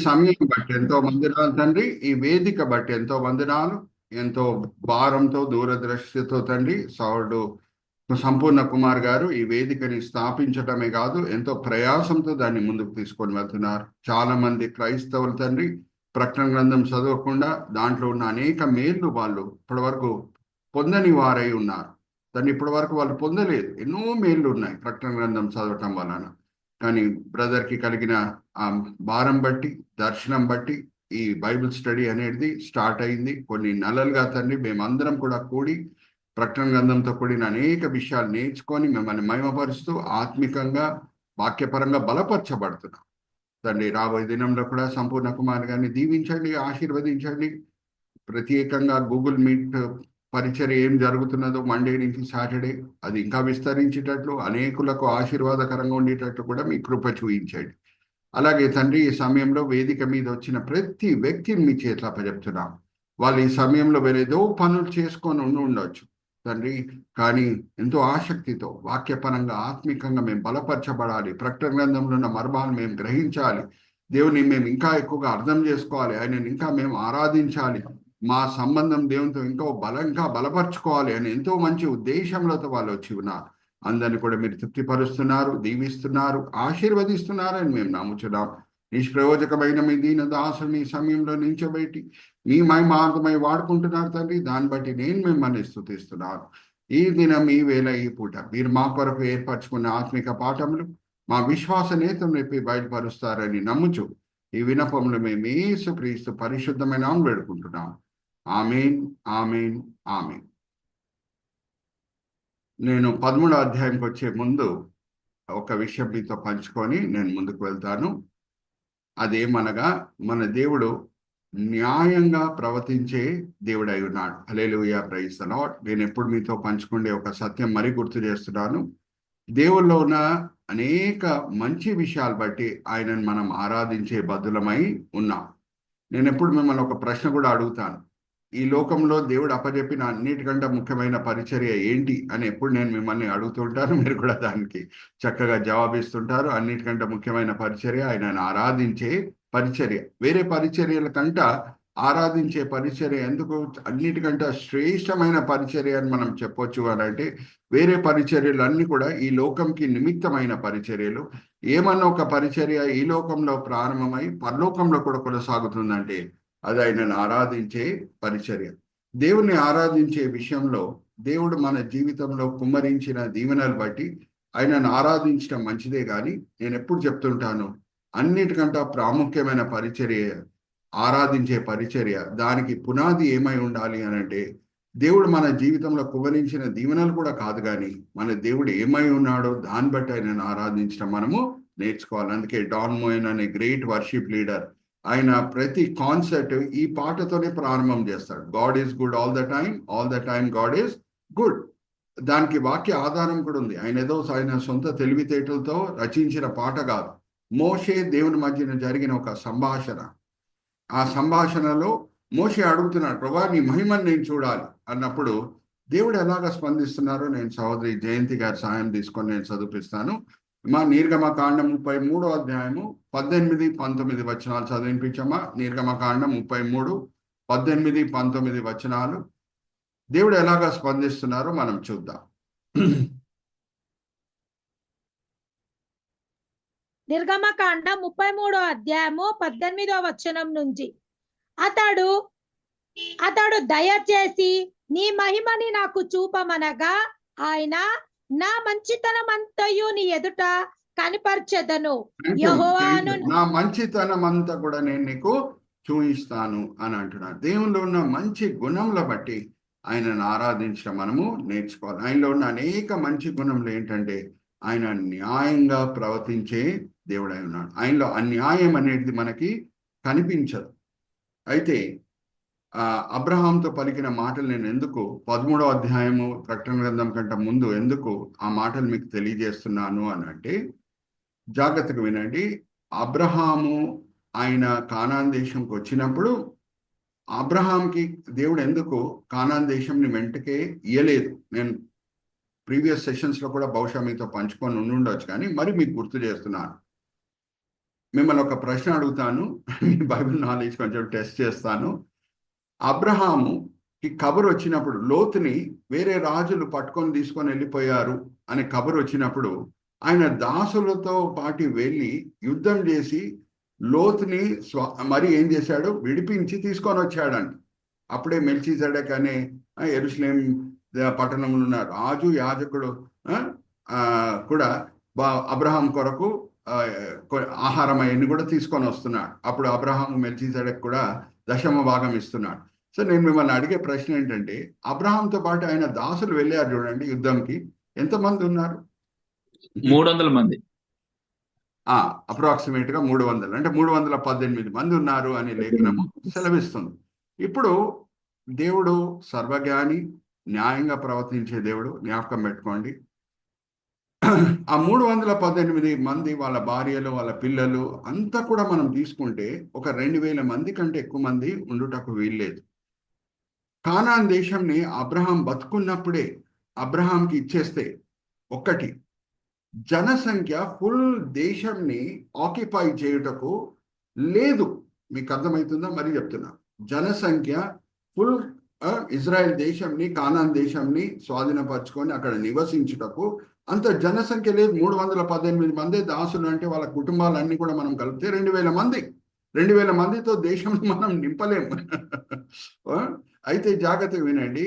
సమయం బట్టి ఎంతో వందనాలు తండ్రి. ఈ వేదిక బట్టి ఎంతో వందనాలు. ఎంతో భారంతో దూరదృష్టితో తండ్రి సౌడు సంపూర్ణ కుమార్ గారు ఈ వేదికని స్థాపించటమే కాదు, ఎంతో ప్రయాసంతో దాన్ని ముందుకు తీసుకొని వెళ్తున్నారు. చాలా మంది క్రైస్తవులు తండ్రి ప్రకటన గ్రంథం చదవకుండా దాంట్లో ఉన్న అనేక మేళ్లు వాళ్ళు ఇప్పటి వరకు పొందని వారై ఉన్నారు. దాన్ని ఇప్పటి వరకు వాళ్ళు పొందలేదు. ఎన్నో మేళ్లు ఉన్నాయి ప్రకటన గ్రంథం చదవటం వలన. కానీ బ్రదర్కి కలిగిన ఆ భారం బట్టి, దర్శనం బట్టి ఈ బైబిల్ స్టడీ అనేది స్టార్ట్ అయింది. కొన్ని నెలలుగా తండ్రి మేమందరం కూడా కూడి ప్రకటన గ్రంథంతో కూడిన అనేక విషయాలు నేర్చుకొని మిమ్మల్ని మహిమపరుస్తూ ఆత్మికంగా వాక్యపరంగా బలపరచబడుతున్నాం. తండ్రి రాబోయే దినంలో కూడా సంపూర్ణ కుమార్ గారిని దీవించండి, ఆశీర్వదించండి. ప్రత్యేకంగా గూగుల్ మీట్ పరిచర్య ఏం జరుగుతున్నదో మండే నుంచి సాటర్డే అది ఇంకా విస్తరించేటట్లు, అనేకులకు ఆశీర్వాదకరంగా ఉండేటట్లు కూడా మీ కృప చూపించండి. అలాగే తండ్రి ఈ సమయంలో వేదిక మీద వచ్చిన ప్రతి వ్యక్తిని మీ చేతిలో అప్పచెప్తున్నాం. వాళ్ళు ఈ సమయంలో వేరేదో పనులు చేసుకొని ఉండొచ్చు తండ్రి, కానీ ఎంతో ఆసక్తితో వాక్యపరంగా ఆత్మికంగా మేము బలపరచబడాలి. ప్రకటన గ్రంథంలో ఉన్న మర్మాలు మేము గ్రహించాలి. దేవుని మేము ఇంకా ఎక్కువగా అర్థం చేసుకోవాలి. ఆయనను ఇంకా మేము ఆరాధించాలి. మా సంబంధం దేవునితో ఇంకా బలంగా బలపరచుకోవాలి అని ఎంతో మంచి ఉద్దేశంలో వాళ్ళు వచ్చి ఉన్నారు. అందరిని కూడా మీరు తృప్తిపరుస్తున్నారు, దీవిస్తున్నారు, ఆశీర్వదిస్తున్నారని మేము నమ్ముచున్నాం. నిష్ప్రయోజకమైన మీ దీన దాసుని సమయంలో నించబెట్టి మీ మార్గమై వాడుకుంటున్నారు తండ్రి. దాన్ని బట్టి నేను మిమ్మల్ని స్తుతిస్తున్నాను. ఈ దినం, ఈ వేళ, ఈ పూట మీరు మా కొరకు ఏర్పరచుకున్న ఆత్మిక పాఠములు మా విశ్వాస నేతం రేపి బయలుపరుస్తారని నమ్ముచు ఈ వినపంలో మేము యేసుక్రీస్తు పరిశుద్ధమైన వేడుకుంటున్నాం. ఆమేన్, ఆమేన్, ఆమేన్. నేను 13వ అధ్యాయంకి వచ్చే ముందు ఒక విషయం మీతో పంచుకొని నేను ముందుకు వెళ్తాను. అదేమనగా మన దేవుడు న్యాయంగా ప్రవర్తించే దేవుడై ఉన్నాడు. హల్లెలూయా, ప్రైజ్ ది లార్డ్. నేను ఎప్పుడు మీతో పంచుకునే ఒక సత్యం మరీ గుర్తు చేస్తున్నాను. దేవుల్లో ఉన్న అనేక మంచి విషయాలు బట్టి ఆయనను మనం ఆరాధించే బద్దులమై ఉన్నాం. నేను ఎప్పుడు మిమ్మల్ని ఒక ప్రశ్న కూడా అడుగుతాను. ఈ లోకంలో దేవుడు అప్పచెప్పిన అన్నిటికంటే ముఖ్యమైన పరిచర్య ఏంటి అని ఎప్పుడు నేను మిమ్మల్ని అడుగుతుంటాను. మీరు కూడా దానికి చక్కగా జవాబిస్తుంటారు. అన్నిటికంటే ముఖ్యమైన పరిచర్య ఆయనను ఆరాధించే పరిచర్య. వేరే పరిచర్యల కంట ఆరాధించే పరిచర్య ఎందుకు అన్నిటికంటే శ్రేష్టమైన పరిచర్య అని మనం చెప్పొచ్చు అని అంటే, వేరే పరిచర్యలు అన్ని కూడా ఈ లోకంకి నిమిత్తమైన పరిచర్యలు. ఏమన్నా ఒక పరిచర్య ఈ లోకంలో ప్రారంభమై పరలోకంలో కూడా కొనసాగుతుందంటే అది ఆయనను ఆరాధించే పరిచర్య. దేవుణ్ణి ఆరాధించే విషయంలో దేవుడు మన జీవితంలో కుమ్మరించిన దీవెనలు బట్టి ఆయనను ఆరాధించడం మంచిదే. కానీ నేను ఎప్పుడు చెప్తుంటాను, అన్నిటికంటే ప్రాముఖ్యమైన పరిచర్య ఆరాధించే పరిచర్య. దానికి పునాది ఏమై ఉండాలి అని అంటే, దేవుడు మన జీవితంలో కుమ్మరించిన దీవెనలు కూడా కాదు, కానీ మన దేవుడు ఏమై ఉన్నాడో దాన్ని బట్టి ఆయనను ఆరాధించడం మనము నేర్చుకోవాలి. అందుకే డాన్ మోయన్ అనే గ్రేట్ వర్షిప్ లీడర్ ఆయన ప్రతి కాన్సర్ట్ ఈ పాటతోనే ప్రారంభం చేస్తాడు. God is good all the time God is good. దానికి వాక్య ఆధారం కూడా ఉంది. ఆయన సొంత తెలివితేటలతో రచించిన పాట కాదు. మోషే దేవుని మధ్యన జరిగిన ఒక సంభాషణ. ఆ సంభాషణలో మోషే అడుగుతున్నాడు, ప్రభా నీ మహిమను నేను చూడాలి అన్నప్పుడు దేవుడు ఎలాగ స్పందిస్తున్నారో నేను సహోదరి జయంతి గారి సాయం తీసుకొని నేను చదివిపిస్తాను. మా నిర్గమకాండం 33వ అధ్యాయము 18, 19 వచనాలు చదివించమ్మా. నిర్గమకాండం 33, 18, 19 వచనాలు దేవుడు ఎలాగా స్పందిస్తున్నారో మనం చూద్దాం. నిర్గమకాండం 33వ అధ్యాయము 18వ వచనం నుంచి, అతడు దయచేసి నీ మహిమని నాకు చూపమనగా ఆయన నా మంచితనమంతయు నీ ఎదుట కనిపరచెదను. యెహోవాను నా మంచితనం అంతా కూడా నేను నీకు చూయిస్తాను అని అంటున్నాడు. దేవునిలో ఉన్న మంచి గుణంల బట్టి ఆయనను ఆరాధించడం మనము నేర్చుకోవాలి. ఆయనలో ఉన్న అనేక మంచి గుణములు ఏంటంటే, ఆయన న్యాయంగా ప్రవర్తించే దేవుడై ఉన్నాడు. ఆయనలో అన్యాయం అనేది మనకి కనిపించదు. అయితే అబ్రహాంతో పలికిన మాటలు నేను ఎందుకు 13వ అధ్యాయము ప్రకటన గ్రంథం కంటే ముందు ఎందుకు ఆ మాటలు మీకు తెలియజేస్తున్నాను అని అంటే, జాగ్రత్తగా వినండి. అబ్రహాము ఆయన కానాన్ దేశంకి వచ్చినప్పుడు అబ్రహాంకి దేవుడు ఎందుకు కానాన్ దేశంని వెంటకే ఇయ్యలేదు. నేను ప్రీవియస్ సెషన్స్ లో కూడా బహుశా మీతో పంచుకొని ఉండొచ్చు, కానీ మరి మీకు గుర్తు చేస్తున్నాను. మిమ్మల్ని ఒక ప్రశ్న అడుగుతాను. మీ బైబిల్ నాలెడ్జ్ కొంచెం టెస్ట్ చేస్తాను. అబ్రహాముకి కబురు వచ్చినప్పుడు, లోతుని వేరే రాజులు పట్టుకొని తీసుకొని వెళ్ళిపోయారు అనే కబురు వచ్చినప్పుడు, ఆయన దాసులతో పాటు వెళ్ళి యుద్ధం చేసి లోతుని మరి ఏం చేశాడు, విడిపించి తీసుకొని వచ్చాడంట. అప్పుడే మెల్కీసెదెక్ అనే యెరూషలేం పట్టణంలో ఉన్న రాజు యాజకుడు కూడా అబ్రహాం కొరకు ఆహారం అవన్నీ కూడా తీసుకొని వస్తున్నాడు. అప్పుడు అబ్రహాం మెల్కీసెదెక్ కూడా దశమ భాగం ఇస్తున్నాడు. సో నేను మిమ్మల్ని అడిగే ప్రశ్న ఏంటంటే, అబ్రహాంతో పాటు ఆయన దాసులు వెళ్ళారు చూడండి యుద్ధంకి, ఎంతమంది ఉన్నారు? 300 మంది. అప్రాక్సిమేట్ గా 300, అంటే 318 మంది ఉన్నారు అని లేఖనము సెలవిస్తుంది. ఇప్పుడు దేవుడు సర్వజ్ఞాని, న్యాయంగా ప్రవర్తించే దేవుడు, జ్ఞాపకం పెట్టుకోండి. ఆ 318 మంది, వాళ్ళ భార్యలు, వాళ్ళ పిల్లలు అంతా కూడా మనం తీసుకుంటే ఒక 2000 మంది కంటే ఎక్కువ మంది ఉండుటకు వీల్లేదు. కానాన్ దేశంని అబ్రహాం బతుకున్నప్పుడే అబ్రహాంకి ఇచ్చేస్తే, ఒక్కటి జనసంఖ్య ఫుల్ దేశంని ఆక్యుపై చేయుటకు లేదు. మీకు అర్థమవుతుందా? మరి చెప్తున్నా, జనసంఖ్య ఫుల్ ఇజ్రాయెల్ దేశంని, కానాన్ దేశంని స్వాధీనపరచుకొని అక్కడ నివసించుటకు అంత జనసంఖ్య లేదు. 318 మంది దాసులు అంటే వాళ్ళ కుటుంబాలన్నీ కూడా మనం కలిపితే 2000 మంది. 2000 మందితో దేశం మనం నింపలేము. అయితే జాగ్రత్తగా వినండి,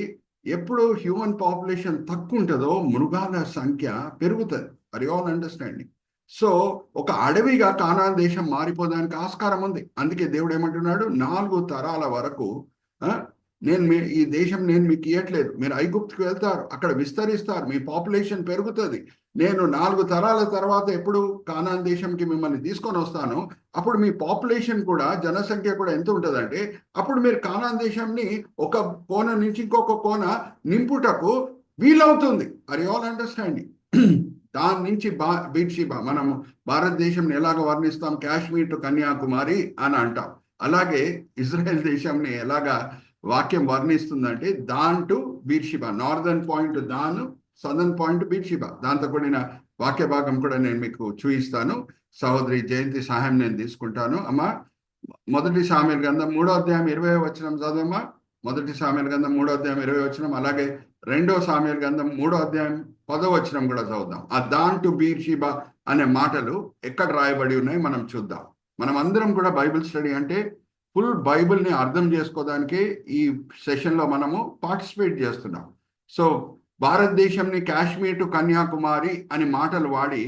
ఎప్పుడు హ్యూమన్ పాపులేషన్ తక్కువ ఉంటుందో మృగాల సంఖ్య పెరుగుతుంది. Are you all understanding? So ఒక అడవిగా కానాన్ దేశం మారిపోదానికి ఆస్కారం ఉంది. అందుకే దేవుడు ఏమంటున్నాడు, 4 తరాల వరకు ఈ దేశం నేను మీకు ఇవ్వట్లేదు, మీరు ఐగుప్తుకు వెళ్తారు, అక్కడ విస్తరిస్తారు, మీ పాపులేషన్ పెరుగుతుంది, నేను 4 తరాల తర్వాత ఎప్పుడు కానాన్ దేశంకి మిమ్మల్ని తీసుకొని వస్తాను, అప్పుడు మీ పాపులేషన్ కూడా, జనసంఖ్య కూడా ఎంత ఉంటుందంటే, అప్పుడు మీరు కానాన్ దేశంని ఒక కోన నుంచి ఇంకొక కోన నింపుటకు వీలవుతుంది. Are you all understanding? దాని నుంచి బీర్షిబా, మనము భారతదేశంని ఎలాగ వర్ణిస్తాం, కాశ్మీర్ టు కన్యాకుమారి అని అంటాం. అలాగే ఇజ్రాయెల్ దేశంని ఎలాగా వాక్యం వర్ణిస్తుందంటే, Dan to Beersheba, northern point Dan, southern point Beersheba. దాంతో కూడిన వాక్య భాగం కూడా నేను మీకు చూపిస్తాను. సహోదరి జయంతి సహాయం నేను తీసుకుంటాను. అమ్మా, 1 సామెయలు గ్రంథం 3వ అధ్యాయం 20వ వచనం చదవమ్మా. 1 సామెయలు గ్రంథం 3వ అధ్యాయం 20వ వచనం, అలాగే 2వ సామెయలు గ్రంథం 3వ అధ్యాయం 10వ వచనం కూడా చదువుదాం. ఆ దాన్ టు బీర్షిబా అనే మాటలు ఎక్కడ రాయబడి ఉన్నాయి మనం చూద్దాం. మనం అందరం కూడా బైబిల్ స్టడీ అంటే ఫుల్ బైబిల్ని అర్థం చేసుకోవడానికి ఈ సెషన్లో మనము పార్టిసిపేట్ చేస్తున్నాం. సో భారతదేశంని కాశ్మీర్ టు కన్యాకుమారి అని మాటలు వాడి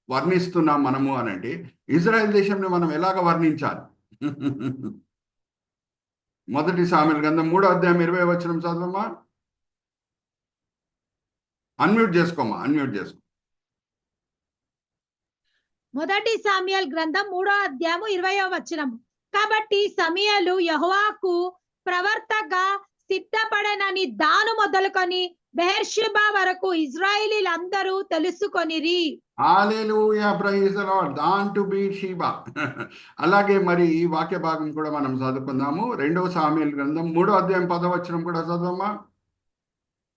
వర్ణిస్తున్నాం మనము అని అంటే, ఇజ్రాయెల్ దేశంని మనం ఎలాగ వర్ణించాలి? 1 సామెయలు గ్రంథం 3వ అధ్యాయం 20వ వచనం చదవమ్మా. అన్మ్యూట్ చేసుకోమా, అన్మ్యూట్ చేసుకో. 1 సాముయేలు గ్రంథం 3వ అధ్యాయము 20వ వచనం. కాబట్టి సమూయేలు యెహోవాకు ప్రవర్తగా సిద్ధపడనని దాను మొదలుకొని బెర్షెబా వరకు ఇశ్రాయేలీలందరూ తెలుసుకొనిరి. Hallelujah, praise the Lord. Dan to Beersheba. అలాగే మరి ఈ వాక్య భాగం కూడా మనం చదువుకుందాము. 2వ సాముయేలు గ్రంథం 3వ అధ్యాయం 10వ వచనం కూడా చదవమ్మా.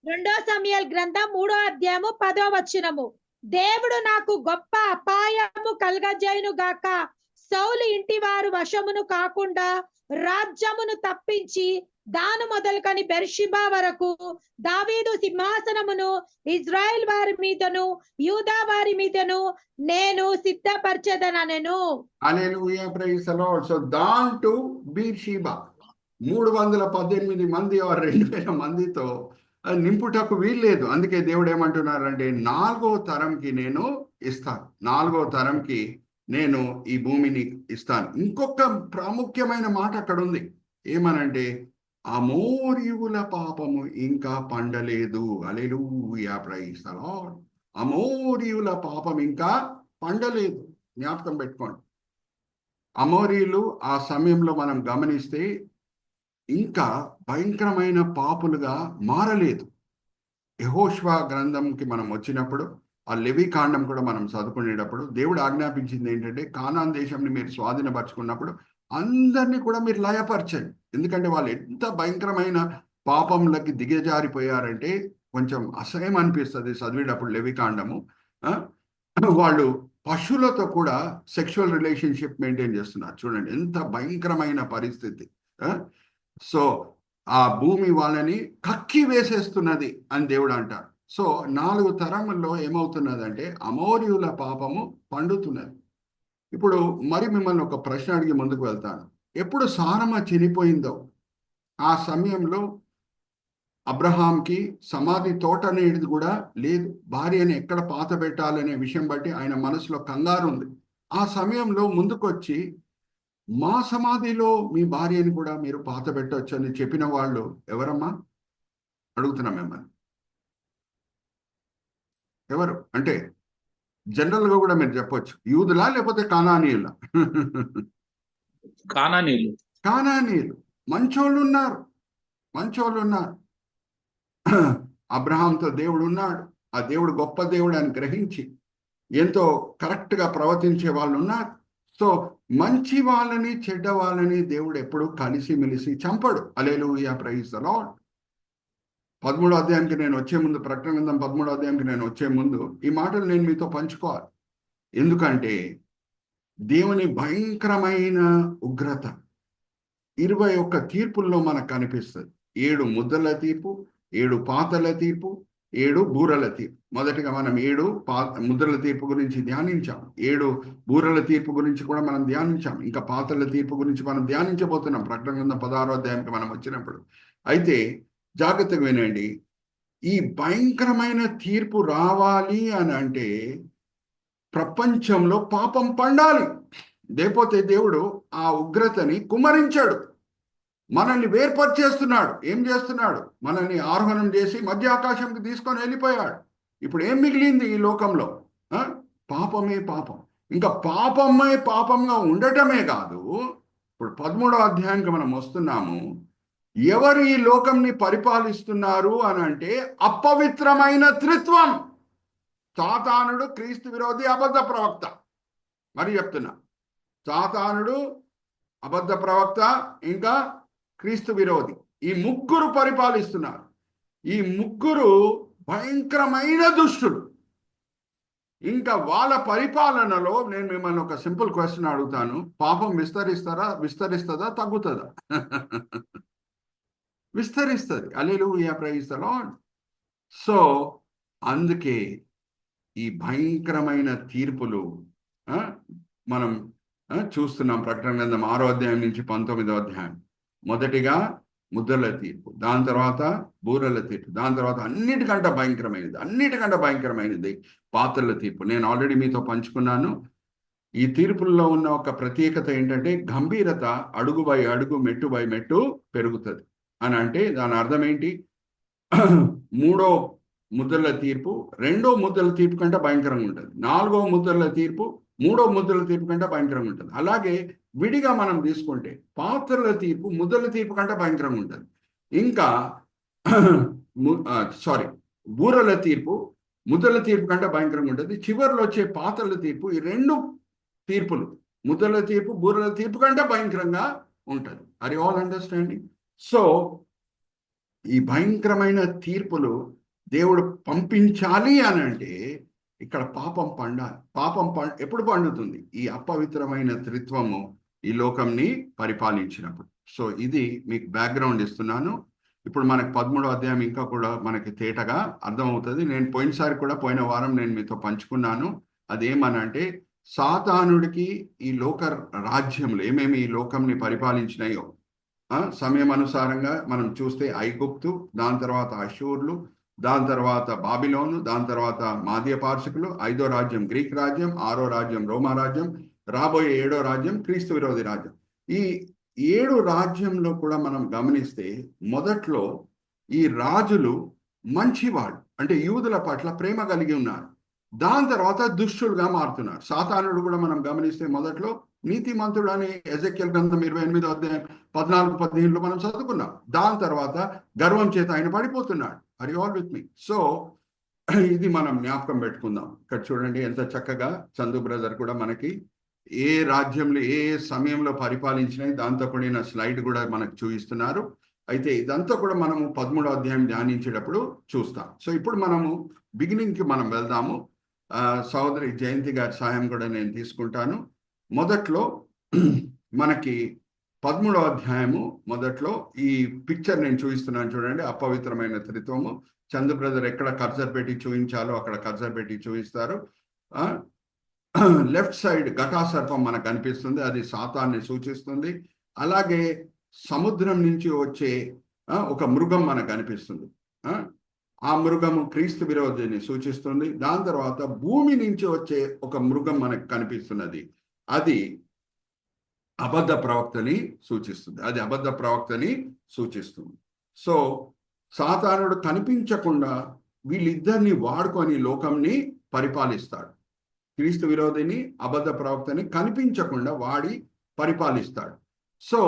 2 సమూయేలు గ్రంథం 3వ అధ్యాయము 10వ వచనము. దేవుడు నాకు గొప్ప అపాయము కలగజేయును గాక, సౌలు ఇంటి వారు వశమును కాకుండా రాజ్యమును తప్పించి దాను మొదలుకొని బెర్షిబా వరకు దావీదు సింహాసనమును ఇజ్రాయెల్ వారి మీదను యూదా వారి మీదను నేను సిద్ధపరచెదనెను. Hallelujah, praise the Lord. So Dan to Beersheba 318 మంది 2000 మందితో నింపుటకు వీల్లేదు. అందుకే దేవుడు ఏమంటున్నారంటే, 4వ తరంకి నేను ఇస్తాను, 4వ తరంకి నేను ఈ భూమిని ఇస్తాను. ఇంకొక ప్రాముఖ్యమైన మాట అక్కడ ఉంది. ఏమనంటే, అమోరీయుల పాపము ఇంకా పండలేదు. హల్లెలూయా, ప్రైజ్ ది లార్డ్. అమోరీయుల పాపం ఇంకా పండలేదు. జ్ఞాపకం పెట్టుకోండి. అమోరీయులు ఆ సమయంలో మనం గమనిస్తే ఇంకా భయంకరమైన పాపులుగా మారలేదు. యెహోషువ గ్రంథంకి మనం వచ్చినప్పుడు, ఆ లెవి కాండం కూడా మనం చదువుకునేటప్పుడు దేవుడు ఆజ్ఞాపించింది ఏంటంటే, కానాన్ దేశంని మీరు స్వాధీనపరచుకున్నప్పుడు అందరినీ కూడా మీరు లయపరచండి. ఎందుకంటే వాళ్ళు ఎంత భయంకరమైన పాపంలోకి దిగజారిపోయారంటే కొంచెం అసహ్యం అనిపిస్తుంది చదివేటప్పుడు లెవి కాండము. వాళ్ళు పశువులతో కూడా సెక్షువల్ రిలేషన్షిప్ మెయింటైన్ చేస్తున్నారు. చూడండి ఎంత భయంకరమైన పరిస్థితి. సో ఆ భూమి వాళ్ళని కక్కి వేసేస్తున్నది అని దేవుడు అంటారు. సో 4 తరముల్లో ఏమవుతున్నదంటే అమోరీయుల పాపము పండుతున్నది. ఇప్పుడు మరి మిమ్మల్ని ఒక ప్రశ్న అడిగి ముందుకు వెళ్తాను. ఎప్పుడు సారమ చనిపోయిందో ఆ సమయంలో అబ్రహాంకి సమాధి తోట అనేది కూడా లేదు. భార్యని ఎక్కడ పాత పెట్టాలనే విషయం బట్టి ఆయన మనసులో కంగారు ఉంది. ఆ సమయంలో ముందుకొచ్చి మా సమాధిలో మీ భార్యని కూడా మీరు పాత పెట్టవచ్చు అని చెప్పిన వాళ్ళు ఎవరమ్మా? అడుగుతున్నా మిమ్మల్ని. ఎవరు అంటే జనరల్గా కూడా మీరు చెప్పొచ్చు, యూదులా లేకపోతే కానానీయులా? కానానీయులు. కానానీయులు మంచోళ్ళు ఉన్నారు, మంచోళ్ళు ఉన్నారు. అబ్రహాంతో దేవుడు ఉన్నాడు. ఆ దేవుడు గొప్ప దేవుడు అని గ్రహించి ఎంతో కరెక్ట్గా ప్రవర్తించే వాళ్ళు ఉన్నారు. సో మంచి వాళ్ళని చెడ్డ వాళ్ళని దేవుడు ఎప్పుడు కలిసిమెలిసి చంపడు. హల్లెలూయా, ప్రైజ్ ది లార్డ్. 13వ అధ్యాయానికి నేను వచ్చే ముందు, ప్రకటన గ్రంథం 13వ అధ్యాయానికి నేను వచ్చే ముందు ఈ మాటలు నేను మీతో పంచుకోవాలి. ఎందుకంటే దేవుని భయంకరమైన ఉగ్రత 21 తీర్పుల్లో మనకు కనిపిస్తుంది. 7 ముద్దల తీర్పు, 7 పాతల తీర్పు, 7 బూరల తీర్పు. మొదటిగా మనం 7 ముద్రల తీర్పు గురించి ధ్యానించాం. 7 బూరల తీర్పు గురించి కూడా మనం ధ్యానించాం. ఇంకా పాతల తీర్పు గురించి మనం ధ్యానించబోతున్నాం ప్రకటన గ్రంథం 16వ అధ్యాయానికి మనం వచ్చినప్పుడు. అయితే జాగ్రత్తగా వినండి, ఈ భయంకరమైన తీర్పు రావాలి అని అంటే ప్రపంచంలో పాపం పండాలి. లేకపోతే దేవుడు ఆ ఉగ్రతని కుమ్మరించాడు. మనల్ని వేర్పరిచేస్తున్నాడు. ఏం చేస్తున్నాడు? మనల్ని ఆరోహణం చేసి మధ్య ఆకాశంకి తీసుకొని వెళ్ళిపోయాడు. ఇప్పుడు ఏం మిగిలింది ఈ లోకంలో? పాపమే పాపం. ఇంకా పాపమే పాపంగా ఉండటమే కాదు, ఇప్పుడు 13వ అధ్యాయానికి మనం వస్తున్నాము. ఎవరు ఈ లోకంని పరిపాలిస్తున్నారు అని అంటే అపవిత్రమైన త్రిత్వం. సాతానుడు, క్రీస్తు విరోధి, అబద్ధ ప్రవక్త. మరి చెప్తున్నా, సాతానుడు, అబద్ధ ప్రవక్త, ఇంకా క్రీస్తు విరోధి, ఈ ముగ్గురు పరిపాలిస్తున్నారు. ఈ ముగ్గురు భయంకరమైన దుష్టులు. ఇంకా వాళ్ళ పరిపాలనలో నేను మిమ్మల్ని ఒక సింపుల్ క్వశ్చన్ అడుగుతాను. పాపం విస్తరిస్తుందా తగ్గుతుందా? విస్తరిస్తుంది. హల్లెలూయా, ప్రైజ్ ది లార్డ్. సో అందుకే ఈ భయంకరమైన తీర్పులు మనం చూస్తున్నాం. ప్రకటన గ్రంథం 6వ అధ్యాయం నుంచి 19వ అధ్యాయం. మొదటిగా ముద్రల తీర్పు, దాని తర్వాత బూరల తీర్పు, దాని తర్వాత అన్నిటికంటే భయంకరమైనది పాత్రల తీర్పు. నేను ఆల్రెడీ మీతో పంచుకున్నాను. ఈ తీర్పుల్లో ఉన్న ఒక ప్రత్యేకత ఏంటంటే గంభీరత అడుగు బై అడుగు, మెట్టు బై మెట్టు పెరుగుతుంది అని. అంటే దాని అర్థం ఏంటి? 3వ ముద్రల తీర్పు 2వ ముద్రల తీర్పు కంటే భయంకరంగా ఉంటుంది. 4వ ముద్రల తీర్పు 3వ ముద్రల తీర్పు కంటే భయంకరంగా ఉంటుంది. అలాగే విడిగా మనం తీసుకుంటే పాత్రల తీర్పు ముద్రల తీర్పు కంటే భయంకరంగా ఉంటుంది. ఇంకా బూరల తీర్పు ముద్రల తీర్పు కంటే భయంకరంగా ఉంటుంది. చివరిలో వచ్చే పాత్రల తీర్పు, ఈ 2 తీర్పులు, ముద్రల తీర్పు, బూరల తీర్పు కంటే భయంకరంగా ఉంటుంది. Are you all understanding? So ఈ భయంకరమైన తీర్పులు దేవుడు పంపించాలి అని అంటే ఇక్కడ పాపం పండాలి. ఎప్పుడు పండుతుంది? ఈ అపవిత్రమైన త్రిత్వము ఈ లోకంని పరిపాలించినప్పుడు. సో ఇది మీకు బ్యాక్గ్రౌండ్ ఇస్తున్నాను. ఇప్పుడు మనకు 13వ అధ్యాయం ఇంకా కూడా మనకి తేటగా అర్థమవుతుంది. నేను పోయిన వారం నేను మీతో పంచుకున్నాను. అదేమనంటే సాతానుడికి ఈ లోక రాజ్యములు ఏమేమి ఈ లోకంని పరిపాలించినాయో సమయం అనుసారంగా మనం చూస్తే ఐగుప్తు, దాని తర్వాత అషూర్లు, దాని తర్వాత బాబిలోను, దాని తర్వాత మాదీయ పార్శికులు, 5వ రాజ్యం గ్రీక్ రాజ్యం, 6వ రాజ్యం రోమా రాజ్యం, రాబోయే 7వ రాజ్యం క్రీస్తు విరోధి రాజ్యం. ఈ 7 రాజ్యంలో కూడా మనం గమనిస్తే మొదట్లో ఈ రాజులు మంచివాళ్ళు, అంటే యూదుల పట్ల ప్రేమ కలిగి ఉన్నారు. దాని తర్వాత దుష్టులుగా మారుతున్నారు. సాతానుడు కూడా మనం గమనిస్తే మొదట్లో నీతిమంతుడు అని ఎజెకియల్ గ్రంథం 28వ అధ్యాయం 14-15లో మనం చదువుకున్నాం. దాని తర్వాత గర్వం చేత ఆయన పడిపోతున్నాడు. Are you all with me? So ఇది మనం జ్ఞాపకం పెట్టుకుందాం. ఇక్కడ చూడండి ఎంత చక్కగా చందు బ్రదర్ కూడా మనకి ఏ రాజ్యంలో ఏ సమయంలో పరిపాలించినాయి దాంతో కూడిన స్లైడ్ కూడా మనకు చూపిస్తున్నారు. అయితే ఇదంతా కూడా మనము 13వ అధ్యాయం ధ్యానించేటప్పుడు చూస్తాం. సో ఇప్పుడు మనము బిగినింగ్కి మనం వెళ్దాము. సోదరి జయంతి గారి సాయం కూడా నేను తీసుకుంటాను. మొదట్లో మనకి 13వ అధ్యాయము మొదట్లో ఈ పిక్చర్ నేను చూపిస్తున్నాను చూడండి. అపవిత్రమైన త్రిత్వము. చందు బ్రదర్ ఎక్కడ కర్సర్ పెట్టి చూపించాలో అక్కడ కర్సర్ పెట్టి చూపిస్తారు. లెఫ్ట్ సైడ్ ఘటాసర్పం మనకు కనిపిస్తుంది, అది సాతాన్ని సూచిస్తుంది. అలాగే సముద్రం నుంచి వచ్చే ఒక మృగం మనకు కనిపిస్తుంది. ఆ మృగము క్రీస్తు విరోధిని సూచిస్తుంది. దాని తర్వాత భూమి నుంచి వచ్చే ఒక మృగం మనకు కనిపిస్తున్నది, అది అబద్ధ ప్రవక్తని సూచిస్తుంది. అది అబద్ధ ప్రవక్తని సూచిస్తుంది. సో సాతానుడు కనిపించకుండా వీళ్ళిద్దరిని వాడుకొని లోకంని పరిపాలిస్తాడు. క్రీస్తు విరోధిని, అబద్ధ ప్రవక్తని కనిపించకుండా వాడి పరిపాలిస్తాడు. సో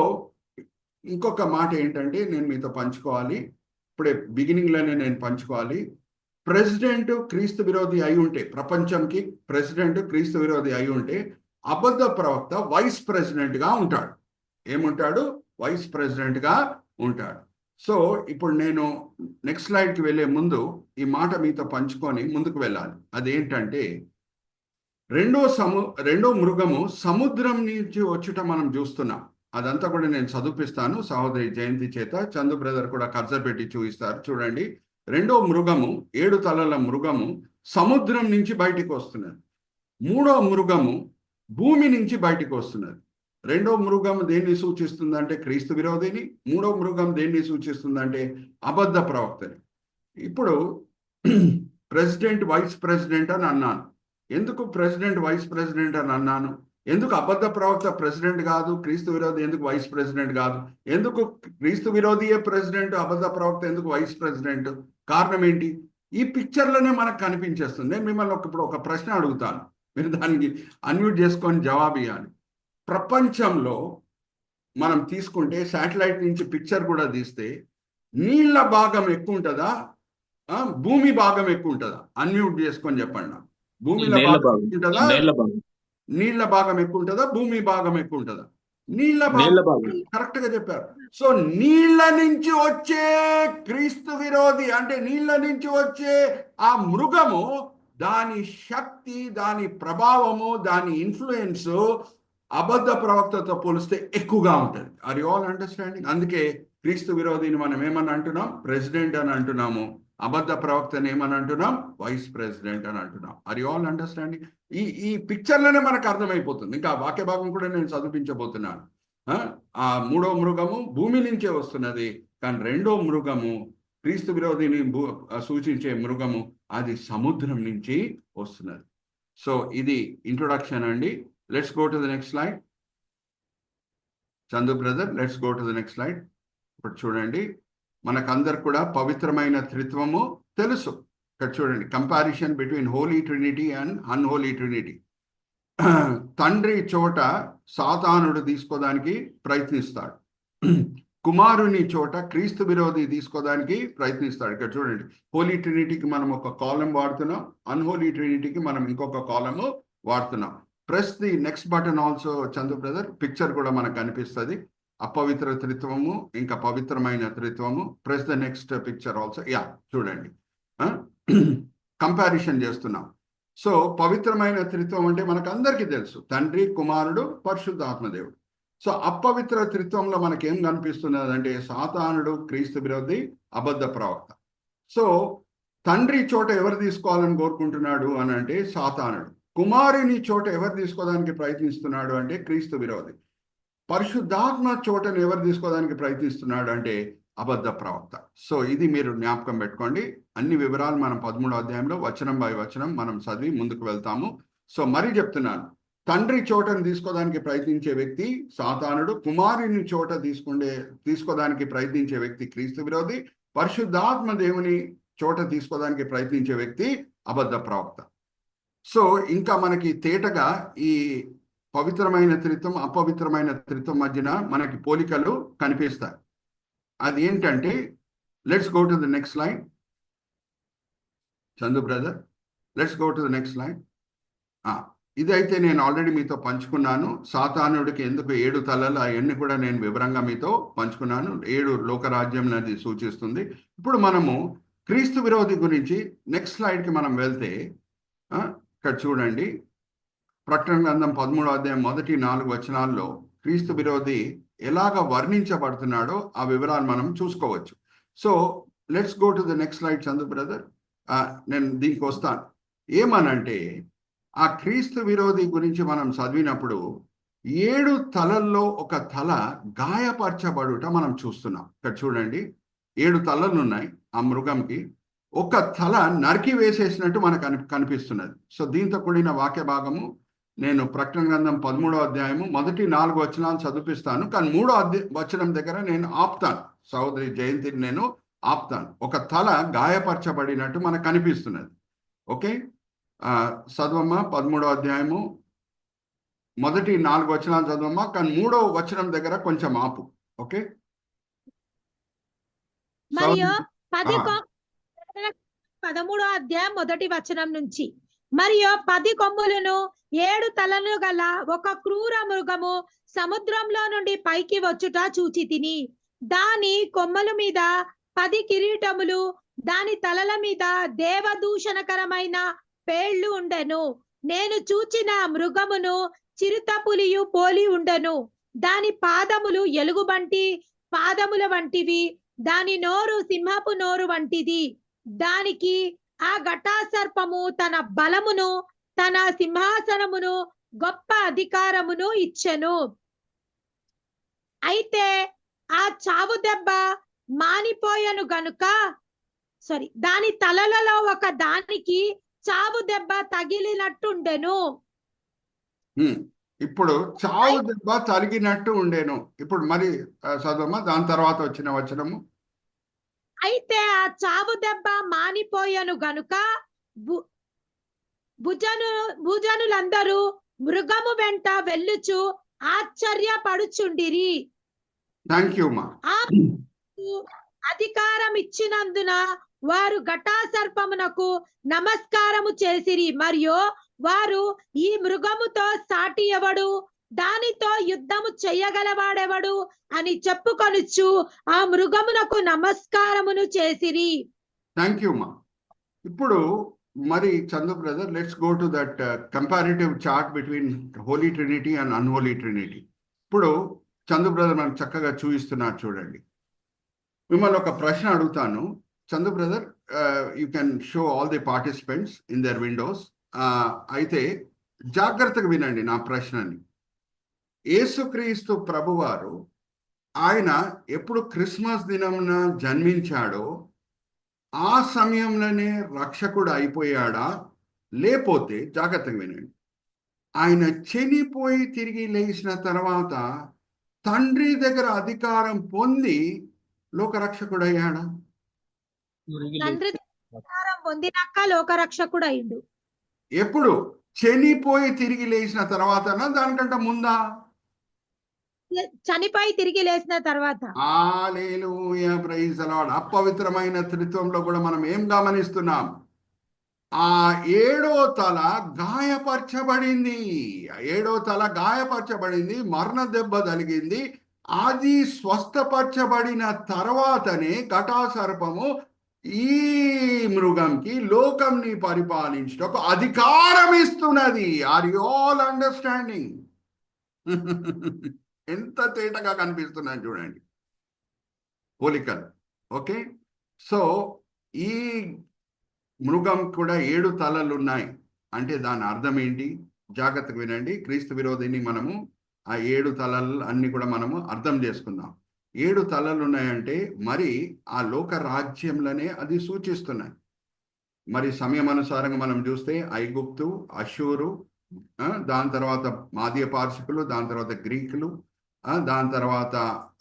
ఇంకొక మాట ఏంటంటే నేను మీతో పంచుకోవాలి, ఇప్పుడే బిగినింగ్లోనే నేను పంచుకోవాలి. ప్రెసిడెంట్ క్రీస్తు విరోధి అయి ఉంటే, ప్రపంచంకి ప్రెసిడెంట్ క్రీస్తు విరోధి అయి ఉంటే, అబద్ధ ప్రవక్త వైస్ ప్రెసిడెంట్గా ఉంటాడు. ఏముంటాడు? వైస్ ప్రెసిడెంట్గా ఉంటాడు. సో ఇప్పుడు నేను నెక్స్ట్ స్లైడ్కి వెళ్ళే ముందు ఈ మాట మీతో పంచుకొని ముందుకు వెళ్ళాలి. అదేంటంటే రెండో మృగము సముద్రం నుంచి వచ్చుట మనం చూస్తున్నాం. అదంతా కూడా నేను చదివిస్తాను సహోదరి జయంతి చేత. చందు బ్రదర్ కూడా కర్సర్ పెట్టి చూపిస్తారు చూడండి. రెండో మృగము 7 తలల మృగము సముద్రం నుంచి బయటికి వస్తున్నది. మూడో మృగము భూమి నుంచి బయటికి వస్తున్నది. రెండో మృగం దేన్ని సూచిస్తుందంటే క్రీస్తు విరోధిని. మూడో మృగం దేన్ని సూచిస్తుందంటే అబద్ధ ప్రవక్తని. ఇప్పుడు ప్రెసిడెంట్ వైస్ ప్రెసిడెంట్ అని అన్నాను. ఎందుకు ప్రెసిడెంట్ వైస్ ప్రెసిడెంట్ అని అన్నాను? ఎందుకు అబద్ధ ప్రవక్త ప్రెసిడెంట్ కాదు, క్రీస్తు విరోధి ఎందుకు వైస్ ప్రెసిడెంట్ కాదు? ఎందుకు క్రీస్తు విరోధియే ప్రెసిడెంట్, అబద్ధ ప్రవక్త ఎందుకు వైస్ ప్రెసిడెంట్? కారణం ఏంటి? ఈ పిక్చర్లోనే మనకు కనిపించేస్తుంది. నేను మిమ్మల్ని ఇప్పుడు ఒక ప్రశ్న అడుగుతాను, మీరు దానికి అన్మ్యూట్ చేసుకొని జవాబు ఇవ్వాలి. ప్రపంచంలో మనం తీసుకుంటే శాటిలైట్ నుంచి పిక్చర్ కూడా తీస్తే నీళ్ళ భాగం ఎక్కువ ఉంటుందా, భూమి భాగం ఎక్కువ ఉంటుందా? అన్మ్యూట్ చేసుకొని చెప్పండి నాకు. భూమిలో భాగం ఉంటుందా, నీళ్ళ భాగం ఎక్కువ ఉంటుందా, భూమి భాగం ఎక్కువ ఉంటుందా? నీళ్ళ భాగం. కరెక్ట్ గా చెప్పారు. సో నీళ్ళ నుంచి వచ్చే క్రీస్తు విరోధి అంటే నీళ్ళ నుంచి వచ్చే ఆ మృగము, దాని శక్తి, దాని ప్రభావము, దాని ఇన్ఫ్లుయెన్స్ అబద్ధ ప్రవక్తతో పోలిస్తే ఎక్కువగా ఉంటుంది. Are you all understanding? అందుకే క్రీస్తు విరోధిని మనం ఏమని అంటున్నాం? ప్రెసిడెంట్ అని అంటున్నాము. అబద్ధ ప్రవక్తని ఏమని అంటున్నాం? వైస్ ప్రెసిడెంట్ అని అంటున్నాం. Are you all understanding? ఈ పిక్చర్లోనే మనకు అర్థమైపోతుంది. ఇంకా వాక్య భాగం కూడా నేను చదివించబోతున్నాను. ఆ మూడో మృగము భూమి నుంచే వస్తున్నది, కానీ రెండో మృగము క్రీస్తు విరోధిని సూచించే మృగము, అది సముద్రం నుంచి వస్తున్నది. సో ఇది ఇంట్రొడక్షన్ అండి. Let's go to the next slide. Chandu brother, let's go to the next slide. ఇప్పుడు చూడండి, మనకందరు కూడా పవిత్రమైన త్రిత్వము తెలుసు. ఇక్కడ చూడండి, comparison between holy trinity and unholy trinity. తండ్రి చోట సాతానుడు తీసుకోవడానికి ప్రయత్నిస్తాడు, కుమారుని చోట క్రీస్తు విరోధి తీసుకోవడానికి ప్రయత్నిస్తాడు. ఇక్కడ చూడండి, హోలీ ట్రినిటీకి మనం ఒక కాలం వాడుతున్నాం, అన్హోలీ ట్రినిటీకి మనం ఇంకొక కాలము వాడుతున్నాం. Press the next button also Chandu brother. Picture కూడా మనకు కనిపిస్తుంది. అపవిత్ర త్రిత్వము ఇంకా పవిత్రమైన త్రిత్వము. Press the next picture also. Yeah చూడండి, కంపారిజన్ చేస్తున్నాం. సో పవిత్రమైన త్రిత్వం అంటే మనకు అందరికీ తెలుసు, తండ్రి, కుమారుడు, పరిశుద్ధాత్మదేవుడు. సో అపవిత్ర త్రిత్వంలో మనకేం కనిపిస్తున్నది అంటే సాతానుడు, క్రీస్తు విరోధి, అబద్ధ ప్రవక్త. సో తండ్రి చోట ఎవరు తీసుకోవాలని కోరుకుంటున్నాడు అని అంటే సాతానుడు. కుమారుని చోట ఎవరు తీసుకోవడానికి ప్రయత్నిస్తున్నాడు అంటే క్రీస్తు విరోధి. పరిశుద్ధాత్మ చోటను ఎవరు తీసుకోవడానికి ప్రయత్నిస్తున్నాడు అంటే అబద్ధ ప్రవక్త. సో ఇది మీరు జ్ఞాపకం పెట్టుకోండి. అన్ని వివరాలు మనం 13వ అధ్యాయంలో వచనం బై వచనం మనం చదివి ముందుకు వెళ్తాము. సో మరీ చెప్తున్నాను, తండ్రి చోటను తీసుకోవడానికి ప్రయత్నించే వ్యక్తి సాతానుడు, కుమారుని చోట తీసుకోవడానికి ప్రయత్నించే వ్యక్తి క్రీస్తు విరోధి, పరిశుద్ధాత్మ దేవుని చోట తీసుకోవడానికి ప్రయత్నించే వ్యక్తి అబద్ధ ప్రవక్త. సో ఇంకా మనకి తేటగా ఈ పవిత్రమైన త్రిత్వం, అపవిత్రమైన త్రిత్వం మధ్యన మనకి పోలికలు కనిపిస్తాయి. అది ఏంటంటే, let's go to the next slide. Chandu brother, let's go to the next slide. ఇదైతే నేను ఆల్రెడీ మీతో పంచుకున్నాను. సాతానుడికి ఎందుకు 7 తలలు, అవన్నీ కూడా నేను వివరంగా మీతో పంచుకున్నాను. 7 లోకరాజ్యం అనేది సూచిస్తుంది. ఇప్పుడు మనము క్రీస్తు విరోధి గురించి నెక్స్ట్ స్లైడ్కి మనం వెళ్తే, ఇక్కడ చూడండి, ప్రకటన గ్రంథం 13వ అధ్యాయం మొదటి 4 వచనాల్లో క్రీస్తు విరోధి ఎలాగ వర్ణించబడుతున్నాడో ఆ వివరాలు మనం చూసుకోవచ్చు. So let's go to the next slide Chandu brother. నేను దీనికి వస్తాను. ఏమనంటే ఆ క్రీస్తు విరోధి గురించి మనం చదివినప్పుడు 7 తలల్లో ఒక తల గాయపరచబడుట మనం చూస్తున్నాం. ఇక్కడ చూడండి, 7 తలలు ఉన్నాయి ఆ మృగంకి. ఒక తల నరికి వేసేసినట్టు మనకు కనిపిస్తున్నది. సో దీంతో కూడిన వాక్య భాగము నేను ప్రకటన గ్రంథం 13వ అధ్యాయము మొదటి 4 వచనాలు చదివిస్తాను, కానీ 3వ వచనం దగ్గర నేను ఆపుతాను. సహోదరి జయంతిని నేను ఆపుతాను. ఒక తల గాయపరచబడినట్టు మనకు కనిపిస్తున్నది. ఓకే, చదవమ్మా 13వ అధ్యాయము మొదటి 4 వచనాలు చదవమ్మా, కానీ 3వ వచనం దగ్గర కొంచెం ఆపు. ఓకే, మరియు 13వ అధ్యాయం మొదటి వచనం నుంచి. మరియు 10 కొమ్ములను 7 తలలు గల ఒక క్రూర మృగము సముద్రంలో నుండి పైకి వచ్చుట చూచి తిని. దాని కొమ్మల మీద 10 కిరీటములు, దాని తలల మీద దేవదూషణకరమైన పేళ్లు ఉండెను. నేను చూచిన మృగమును చిరుత పులియు పోలి ఉండెను. దాని పాదములు ఎలుగుబంటి పాదముల వంటివి, దాని నోరు సింహపు నోరు వంటిది. దానికి ఆ ఘటాసర్పము తన బలమును, తన సింహాసనమును, గొప్ప అధికారమును ఇచ్చెను. అయితే ఆ చావు దెబ్బ మానిపోయెను గనుక దాని తలలలో ఒక దానికి చావు దెబ్బ తగిలినట్టుండెను. ఇప్పుడు చావు దెబ్బ తగిలినట్టు ఉండేను. ఇప్పుడు మరి చదవమ్మా దాని తర్వాత వచ్చిన వచనము. అయితే ఆ చావు దెబ్బ మానిపోయెను గనుక భుజనులందరూ మృగము వెంట వెళ్ళుచు ఆశ్చర్యపడుచుండిరి. థ్యాంక్ యూ మా. అధికారం ఇచ్చినందున వారు ఘటాసర్పమునకు నమస్కారము చేసిరి. మరియు వారు ఈ మృగముతో సాటి ఎవడు, దానితో యుద్ధము చెయ్యగలవాడెవడు అని చెప్పుకొనుచు ఆ మృగమునకు నమస్కారమును చేసిరి. థ్యాంక్ యూ మా. ఇప్పుడు మరి Chandu brother, let's go to that comparative chart between holy trinity and unholy trinity. ఇప్పుడు చందు బ్రదర్ మనకు చక్కగా చూపిస్తున్నారు చూడండి. మిమ్మల్ని ఒక ప్రశ్న అడుగుతాను Chandu brother. You can show all the participants in their Windows. అయితే జాగ్రత్తగా వినండి నా ప్రశ్నని. యేసుక్రీస్తు ప్రభువారు ఆయన ఎప్పుడు క్రిస్మస్ దినమున జన్మించాడో ఆ సమయంలోనే రక్షకుడు అయిపోయాడా, లేకపోతే జాగ్రత్తగా వినండి, ఆయన చనిపోయి తిరిగి లేచిన తర్వాత తండ్రి దగ్గర అధికారం పొంది లోకరక్షకుడు అయ్యాడా? తండ్రి అధికారం పొందినాక లోకరక్షకుడు అయ్యిండు. ఎప్పుడు? చనిపోయి తిరిగి లేచిన తర్వాతనా, దానికంటే ముందా? చనిపోయి తిరిగి లేచిన తర్వాత. హల్లెలూయా, ప్రైజ్ ది లార్డ్. అపవిత్రమైన త్రిత్వంలో కూడా మనం ఏం గమనిస్తున్నాం? ఆ 7వ తల గాయపరచబడింది. 7వ తల గాయపరచబడింది, మరణ దెబ్బ తగిలింది. అది స్వస్థపరచబడిన తర్వాతనే ఘటాసర్పము ఈ మృగంకి లోకంని పరిపాలించటకు అధికారం ఇస్తున్నది. Are you all understanding? ఎంత తేటగా కనిపిస్తున్నాయి చూడండి పోలికలు. ఓకే, సో ఈ మృగం కూడా 7 తలలు ఉన్నాయి అంటే దాని అర్థం ఏంటి? జాగ్రత్తగా వినండి. క్రీస్తు విరోధిని మనము ఆ 7 తలలు అన్ని కూడా మనము అర్థం చేసుకుందాం. 7 తలలు ఉన్నాయంటే మరి ఆ లోక రాజ్యంలోనే అది సూచిస్తున్నాయి. మరి సమయం అనుసారంగా మనం చూస్తే ఐగుప్తు, అషూరు, దాని తర్వాత మాదీయ పార్శికులు, దాని తర్వాత గ్రీకులు, దాని తర్వాత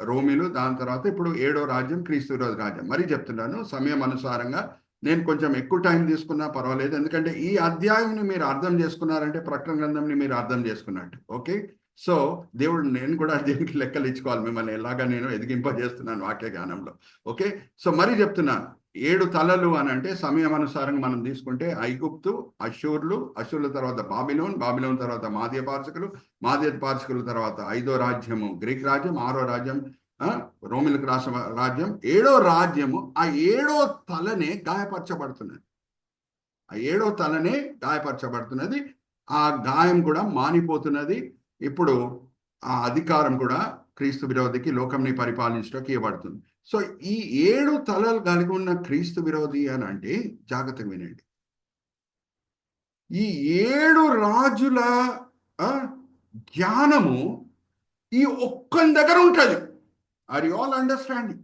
రోమిలు, దాని తర్వాత ఇప్పుడు 7వ రాజ్యం క్రీస్తు విరోధ రాజ్యం. మరి చెప్తున్నాను సమయం అనుసారంగా నేను కొంచెం ఎక్కువ టైం తీసుకున్నా పర్వాలేదు, ఎందుకంటే ఈ అధ్యాయంని మీరు అర్థం చేసుకున్నారంటే ప్రకటన గ్రంథంని మీరు అర్థం చేసుకున్నట్టు. ఓకే, సో దేవుడు నేను కూడా దీనికి లెక్కలు ఇచ్చుకోవాలి, మిమ్మల్ని ఎలాగా నేను ఎదిగింపజేస్తున్నాను వాక్య జ్ఞానంలో. ఓకే, సో మరి చెప్తున్నాను 7 తలలు అని అంటే సమయం అనుసారంగా మనం తీసుకుంటే ఐగుప్తు, అషూర్ల తర్వాత బాబిలోన్ తర్వాత మాదీయ పార్శికులు తర్వాత 5వ రాజ్యము గ్రీక్ రాజ్యం, 6వ రాజ్యం రోమిలకు రాజ్యం, 7వ రాజ్యము. ఆ 7వ తలనే గాయపరచబడుతున్నది. ఆ 7వ తలనే గాయపరచబడుతున్నది. ఆ గాయం కూడా మానిపోతున్నది. ఇప్పుడు ఆ అధికారం కూడా క్రీస్తు విరోధికి లోకంని పరిపాలించడానికి ఇవ్వబడుతుంది. సో ఈ 7 తలలు కలిగి ఉన్న క్రీస్తు విరోధి అని అంటే జాగ్రత్తగా వినండి. ఈ 7 రాజుల జ్ఞానము ఈ ఒక్కని దగ్గర ఉంటుంది. Are you all understanding?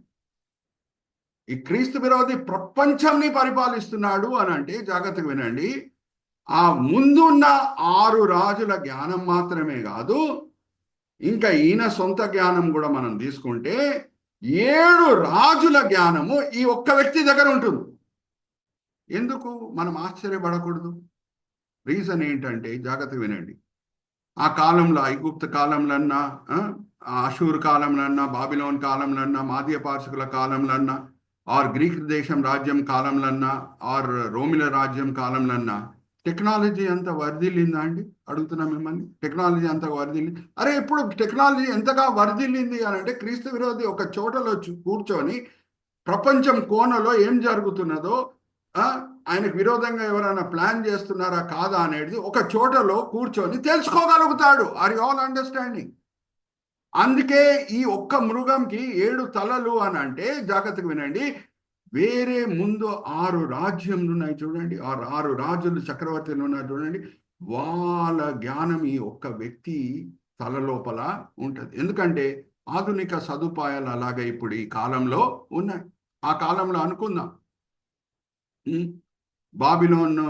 ఈ క్రీస్తు విరోధి ప్రపంచాన్ని పరిపాలిస్తున్నాడు అని అంటే జాగ్రత్తగా వినండి. ఆ ముందున్న 6 రాజుల జ్ఞానం మాత్రమే కాదు, ఇంకా ఈయన సొంత జ్ఞానం కూడా మనం తీసుకుంటే 7 రాజుల జ్ఞానము ఈ ఒక్క వ్యక్తి దగ్గర ఉంటుంది. ఎందుకు మనం ఆశ్చర్యపడకూడదు? రీజన్ ఏంటంటే జాగ్రత్తగా వినండి. ఆ కాలంలో ఐగుప్తు కాలంలో, అషూర్ కాలంలో, బాబిలోన్ కాలంలో, మాదీయ పార్శికుల కాలంలో, ఆర్ గ్రీక్ దేశం రాజ్యం కాలంలో, ఆర్ రోమిల రాజ్యం కాలంలో టెక్నాలజీ అంత వర్ధిల్లిందా అండి? అడుగుతున్నా మిమ్మల్ని. టెక్నాలజీ అంత వర్ధిల్లింది. అరే ఇప్పుడు టెక్నాలజీ ఎంతగా వర్ధిల్లింది అని అంటే క్రీస్తు విరోధి ఒక చోటలో కూర్చొని ప్రపంచం కోణలో ఏం జరుగుతున్నదో, ఆయనకు విరోధంగా ఎవరైనా ప్లాన్ చేస్తున్నారా కాదా అనేది ఒక చోటలో కూర్చొని తెలుసుకోగలుగుతాడు. Are you all understanding? అందుకే ఈ ఒక్క మృగంకి 7 తలలు అని అంటే జాగ్రత్తగా వినండి. వేరే ముందు 6 రాజ్యములు ఉన్నాయి చూడండి, 6 రాజులు చక్రవర్తులు ఉన్నారు చూడండి, వాళ్ళ జ్ఞానం ఈ ఒక్క వ్యక్తి తల లోపల ఉంటుంది. ఎందుకంటే ఆధునిక సదుపాయాలు అలాగే ఇప్పుడు ఈ కాలంలో ఉన్నాయి. ఆ కాలంలో అనుకుందాం, బాబిలోన్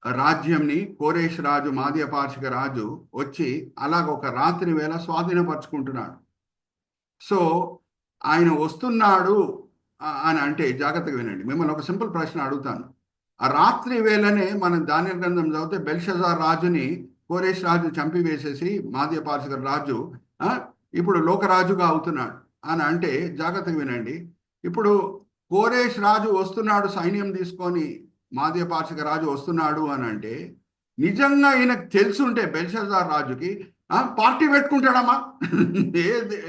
రాజ్యంని కోరేష్ రాజు, మాదీయ పార్శిక రాజు వచ్చి అలాగ ఒక రాత్రి వేళ స్వాధీనపరుచుకుంటున్నాడు. సో ఆయన వస్తున్నాడు అని అంటే జాగ్రత్తగా వినండి. మిమ్మల్ని ఒక సింపుల్ ప్రశ్న అడుగుతాను. ఆ రాత్రి వేళనే మనం దానియేలు గ్రంథం చదివితే బెల్షజార్ రాజుని కోరేష్ రాజు చంపివేసేసి మాదీయ పార్శిక రాజు ఇప్పుడు లోకరాజుగా అవుతున్నాడు అని అంటే జాగ్రత్తగా వినండి. ఇప్పుడు కోరేష్ రాజు వస్తున్నాడు సైన్యం తీసుకొని, మాదీయ పార్శిక రాజు వస్తున్నాడు అని అంటే నిజంగా ఈయనకు తెలుసుంటే బెల్షజార్ రాజుకి పార్టీ పెట్టుకుంటాడమ్మా?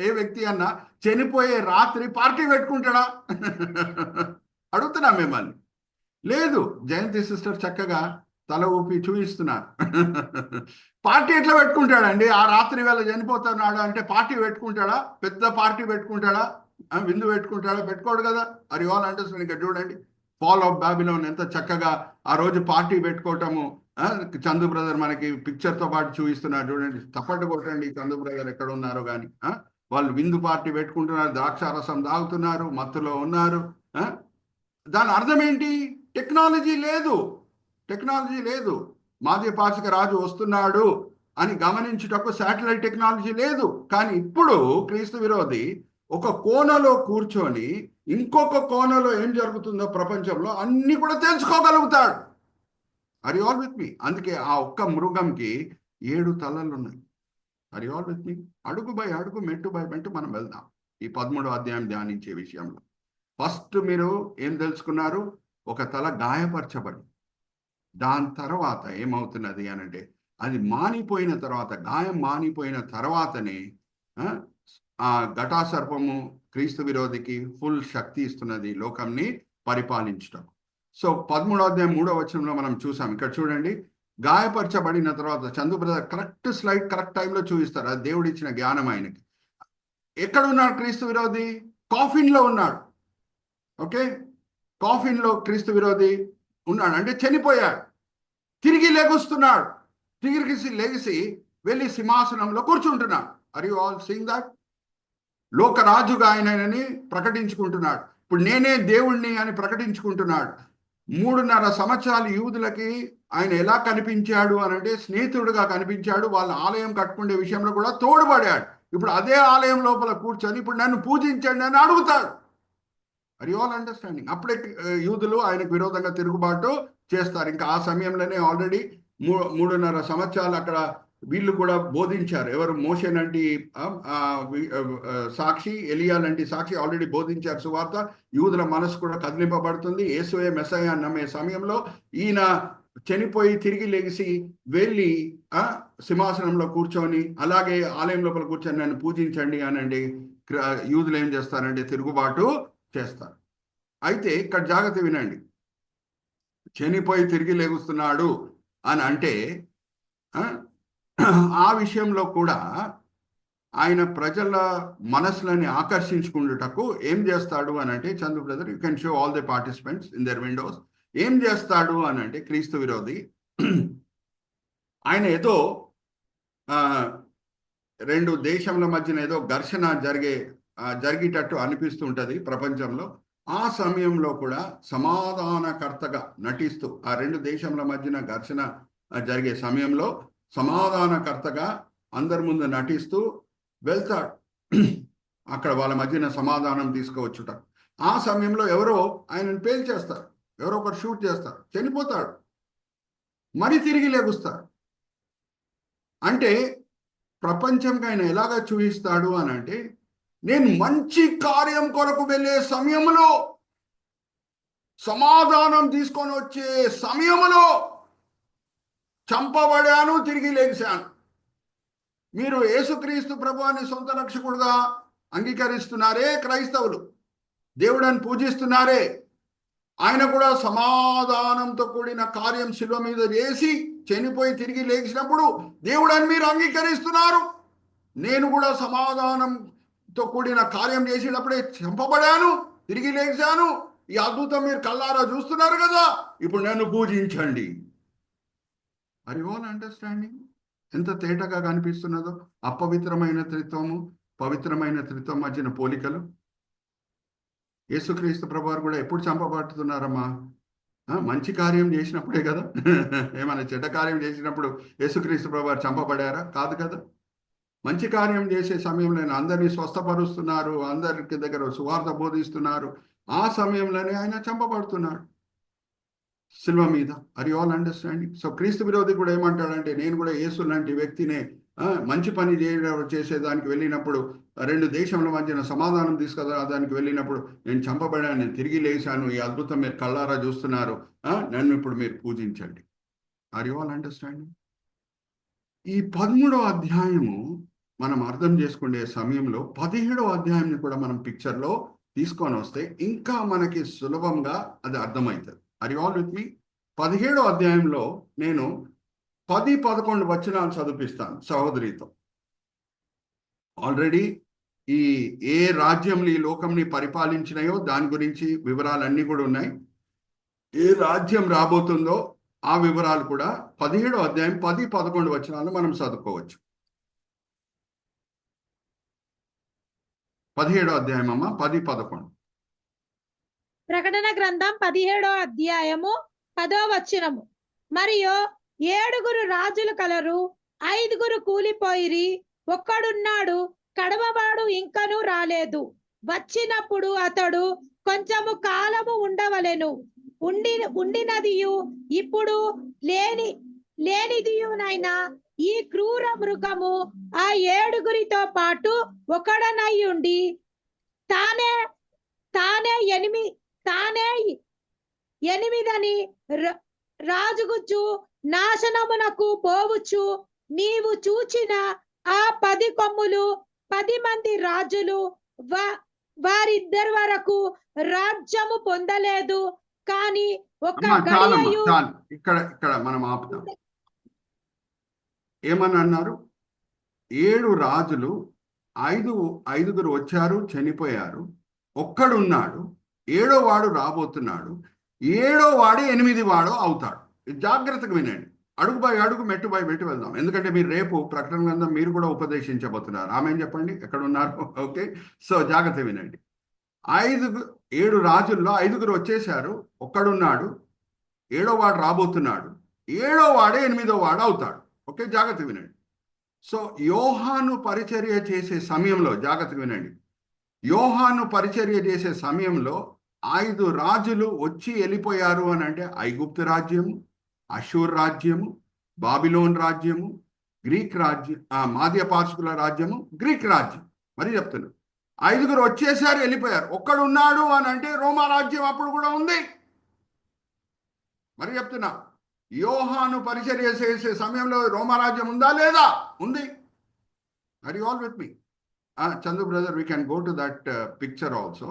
ఏ వ్యక్తి అన్నా చనిపోయే రాత్రి పార్టీ పెట్టుకుంటాడా? అడుగుతున్నా మిమ్మల్ని. లేదు. జయంతి సిస్టర్ చక్కగా తల ఊపి చూపిస్తున్నారు. పార్టీ ఎట్లా పెట్టుకుంటాడండి? ఆ రాత్రి వేళ చనిపోతున్నాడు అంటే పార్టీ పెట్టుకుంటాడా? పెద్ద పార్టీ పెట్టుకుంటాడా? విందు పెట్టుకుంటాడా? పెట్టుకోడు కదా. Are you all understanding? ఇక్కడ చూడండి, ఫాల్ ఆఫ్ బాబిలోన్ ఎంత చక్కగా ఆ రోజు పార్టీ పెట్టుకోవటము. చందు బ్రదర్ మనకి పిక్చర్తో పాటు చూపిస్తున్నారు చూడండి. తప్పట్టు కొట్టండి చందు బ్రదర్ ఎక్కడ ఉన్నారో కానీ. వాళ్ళు విందు పార్టీ పెట్టుకుంటున్నారు, ద్రాక్షారసం తాగుతున్నారు, మత్తులో ఉన్నారు. దాని అర్థం ఏంటి? టెక్నాలజీ లేదు. టెక్నాలజీ లేదు. మాదీయ పార్శిక రాజు వస్తున్నాడు అని గమనించుటకు శాటిలైట్ టెక్నాలజీ లేదు. కానీ ఇప్పుడు క్రీస్తు విరోధి ఒక కోణలో కూర్చొని ఇంకొక కోణలో ఏం జరుగుతుందో ప్రపంచంలో అన్ని కూడా తెలుసుకోగలుగుతాడు. ఆర్ యు ఆల్ విత్ మీ? అందుకే ఆ ఒక్క మృగంకి 7 తలలు ఉన్నాయి. ఆర్ యు ఆల్ విత్ మీ? అడుగు బై అడుగు, మెట్టు బై మెట్టు మనం వెళ్దాం ఈ 13వ అధ్యాయం ధ్యానించే విషయంలో. ఫస్ట్ మీరు ఏం తెలుసుకున్నారు? ఒక తల గాయపరచబడి, దాని తర్వాత ఏమవుతున్నది అని అంటే అది మానిపోయిన తర్వాత, గాయం మానిపోయిన తర్వాతనే ఆ ఘటాసర్పము క్రీస్తు విరోధికి ఫుల్ శక్తి ఇస్తున్నది లోకంని పరిపాలించడం. సో 13వ అధ్యాయం 3వ వచనంలో మనం చూసాం. ఇక్కడ చూడండి, గాయపరచబడిన తర్వాత Chandu brother correct slide correct టైంలో చూపిస్తారు. అది దేవుడు ఇచ్చిన జ్ఞానం ఆయనకి. ఎక్కడ ఉన్నాడు క్రీస్తు విరోధి? కాఫిన్లో ఉన్నాడు. ఓకే, కాఫిన్లో క్రీస్తు విరోధి ఉన్నాడు అంటే చనిపోయాడు. తిరిగి లెగుస్తున్నాడు. తిరిగి లెగిసి వెళ్ళి సింహాసనంలో కూర్చుంటున్నాడు. Are you all seeing that? లోకరాజుగా ఆయనని ప్రకటించుకుంటున్నాడు. ఇప్పుడు నేనే దేవుణ్ణి అని ప్రకటించుకుంటున్నాడు. 3.5 సంవత్సరాలు యూదులకి ఆయన ఎలా కనిపించాడు అని అంటే స్నేహితుడుగా కనిపించాడు. వాళ్ళ ఆలయం కట్టుకునే విషయంలో కూడా తోడ్పడాడు. ఇప్పుడు అదే ఆలయం లోపల కూర్చొని ఇప్పుడు నన్ను పూజించండి అని అడుగుతాడు. Are you all understanding? అప్పుడే యూదులు ఆయనకు విరోధంగా తిరుగుబాటు చేస్తారు. ఇంకా ఆ సమయంలోనే ఆల్రెడీ 3.5 సంవత్సరాలు అక్కడ వీళ్ళు కూడా బోధించారు. ఎవరు? మోషే లాంటి సాక్షి, ఎలియా లాంటి సాక్షి ఆల్రెడీ బోధించారు సువార్త. యూదుల మనసు కూడా కదిలింపబడుతుంది. యేసుయే మెస్సయ్య నమ్మే సమయంలో ఈయన చనిపోయి తిరిగి లెగిసి వెళ్ళి సింహాసనంలో కూర్చొని అలాగే ఆలయం లోపల కూర్చొని నన్ను పూజించండి అనండి యూదులు ఏం చేస్తారంటే తిరుగుబాటు చేస్తారు. అయితే ఇక్కడ జాగ్రత్త వినండి. చనిపోయి తిరిగి లేగుస్తున్నాడు అని అంటే ఆ విషయంలో కూడా ఆయన ప్రజల మనసులని ఆకర్షించుకున్నటకు ఏం చేస్తాడు అని అంటే, Chandu brother, you can show all the participants in their Windows. ఏం చేస్తాడు అని అంటే, క్రీస్తు విరోధి ఆయన ఏదో రెండు దేశంల మధ్యన ఏదో ఘర్షణ జరిగేటట్టు అనిపిస్తుంటది ప్రపంచంలో. ఆ సమయంలో కూడా సమాధానకర్తగా నటిస్తూ, ఆ రెండు దేశంల మధ్యన ఘర్షణ జరిగే సమయంలో సమాధానకర్తగా అందరి ముందు నటిస్తూ వెళ్తాడు. అక్కడ వాళ్ళ మధ్యన సమాధానం తీసుకువచ్చుట. ఆ సమయంలో ఎవరో ఆయనను పేల్చేస్తారు, ఎవరో ఒకరు షూట్ చేస్తారు, చనిపోతాడు, మరి తిరిగి లేగుస్తాడు. అంటే ప్రపంచంకి ఆయన ఎలాగా చూపిస్తాడు అని అంటే, నేను మంచి కార్యం కొరకు వెళ్ళే సమయంలో, సమాధానం తీసుకొని వచ్చే సమయంలో చంపబడాను, తిరిగి లేచాను. మీరు యేసుక్రీస్తు ప్రభువాన్ని సొంత రక్షకుడుగా అంగీకరిస్తున్నారే క్రైస్తవులు, దేవుడని పూజిస్తున్నారే, ఆయన కూడా సమాధానంతో కూడిన కార్యం శిలువ మీద చేసి చనిపోయి తిరిగి లేచినప్పుడు దేవుడని మీరు అంగీకరిస్తున్నారు. నేను కూడా సమాధానంతో కూడిన కార్యం చేసినప్పుడే చంపబడాను, తిరిగి లేచాను, ఈ అద్భుతం మీరు కళ్ళారా చూస్తున్నారు కదా, ఇప్పుడు నన్ను పూజించండి. Are you all understanding? ఎంత తేటగా కనిపిస్తున్నదో అపవిత్రమైన త్రిత్వము, పవిత్రమైన త్రిత్వం మధ్యన పోలికలు. యేసుక్రీస్తు ప్రభువారు కూడా ఎప్పుడు చంపబడుతున్నారమ్మా? మంచి కార్యం చేసినప్పుడే కదా. ఏమైనా చెడ్డ కార్యం చేసినప్పుడు యేసుక్రీస్తు ప్రభువారు చంపబడారా? కాదు కదా. మంచి కార్యం చేసే సమయంలో అందరినీ స్వస్థపరుస్తున్నారు, అందరికి దగ్గర సువార్త బోధిస్తున్నారు, ఆ సమయంలోనే ఆయన చంపబడుతున్నాడు శిల్వ మీద. Are you all understanding? So క్రీస్తు విరోధి కూడా ఏమంటాడంటే, నేను కూడా యేసు లాంటి వ్యక్తినే, మంచి పని చేసేదానికి వెళ్ళినప్పుడు, రెండు దేశంల మధ్యన సమాధానం తీసుకురావడానికి వెళ్ళినప్పుడు నేను చంపబడాను, నేను తిరిగి లేచాను, ఈ అద్భుతం మీరు కళ్ళారా చూస్తున్నారు, నన్ను ఇప్పుడు మీరు పూజించండి. Are you all understanding? ఈ 13వ అధ్యాయము మనం అర్థం చేసుకునే సమయంలో 17వ అధ్యాయాన్ని కూడా మనం పిక్చర్లో తీసుకొని వస్తే ఇంకా మనకి సులభంగా అది అర్థమవుతుంది. ఆర్ యు ఆల్ విత్ మీ? 17వ అధ్యాయంలో నేను 10-11 వచనాలు చదివిస్తాను సహోదరితో. ఆల్రెడీ ఏ రాజ్యంలో ఈ లోకంని పరిపాలించినాయో దాని గురించి వివరాలన్నీ కూడా ఉన్నాయి. ఏ రాజ్యం రాబోతుందో ఆ వివరాలు కూడా 17వ అధ్యాయం 10-11 వచనాలు మనం చదువుకోవచ్చు. 17వ అధ్యాయం అమ్మ, 10-11. ప్రకటన గ్రంథం 17వ అధ్యాయము 10వ వచనము. మరియు 7 రాజులు కలరు, 5 కూలిపోయిరి, ఒక్కడున్నాడు, కడమవాడు ఇంకను రాలేదు. వచ్చినప్పుడు అతడు కొంచెము కాలము ఉండవలెను, ఉండినదియు ఇప్పుడు లేనిదియునైనా ఈ క్రూర మృగము ఆ 7 పాటు ఒకడనై ఉండి తానే ఎనిమిదని రాజుగుచ్చు నాశనమునకు పోవచ్చు. నీవు చూచిన ఆ 10 కొమ్ములు 10 మంది రాజులు, వారిద్దరి వరకు రాజ్యము పొందలేదు, కానీ ఒక గడియయు. ఇక్కడ మనం ఆపుతాం. ఏమని అన్నారు? 7 రాజులు, 5 వచ్చారు, చనిపోయారు, ఒక్కడున్నాడు, 7వ వాడు రాబోతున్నాడు, 7వ వాడు 8వ వాడు అవుతాడు. జాగ్రత్తగా వినండి, అడుగు బై అడుగు, మెట్టు బై మెట్టు వెళ్దాం. ఎందుకంటే మీరు రేపు ప్రకటన గ్రంథం మీరు కూడా ఉపదేశించబోతున్నారు. ఆమె చెప్పండి ఎక్కడ ఉన్నారు? ఓకే, సో జాగ్రత్త వినండి. 7 రాజుల్లో 5 వచ్చేసారు, ఒక్కడున్నాడు, 7వ వాడు రాబోతున్నాడు, 7వ వాడే 8వ వాడు అవుతాడు. ఓకే, జాగ్రత్త వినండి. సో యోహాను పరిచర్య చేసే సమయంలో, జాగ్రత్త వినండి, యోహాను పరిచర్య చేసే సమయంలో 5 రాజులు వచ్చి వెళ్ళిపోయారు అని అంటే, ఐగుప్తు రాజ్యము, అషూర్ రాజ్యము, బాబిలోన్ రాజ్యము, గ్రీక్ రాజ్యం, మాధ్యపార్షికుల రాజ్యము, గ్రీక్ రాజ్యం. మరి చెప్తున్నారు 5 వచ్చేసారు, వెళ్ళిపోయారు. ఒక్కడు ఉన్నాడు అని అంటే రోమా రాజ్యం అప్పుడు కూడా ఉంది. మరి చెప్తున్నా, యోహాను పరిచర్య చేసే సమయంలో రోమా రాజ్యం ఉందా లేదా? ఉంది. Are you all with me? Chandu brother, we can go to that picture also.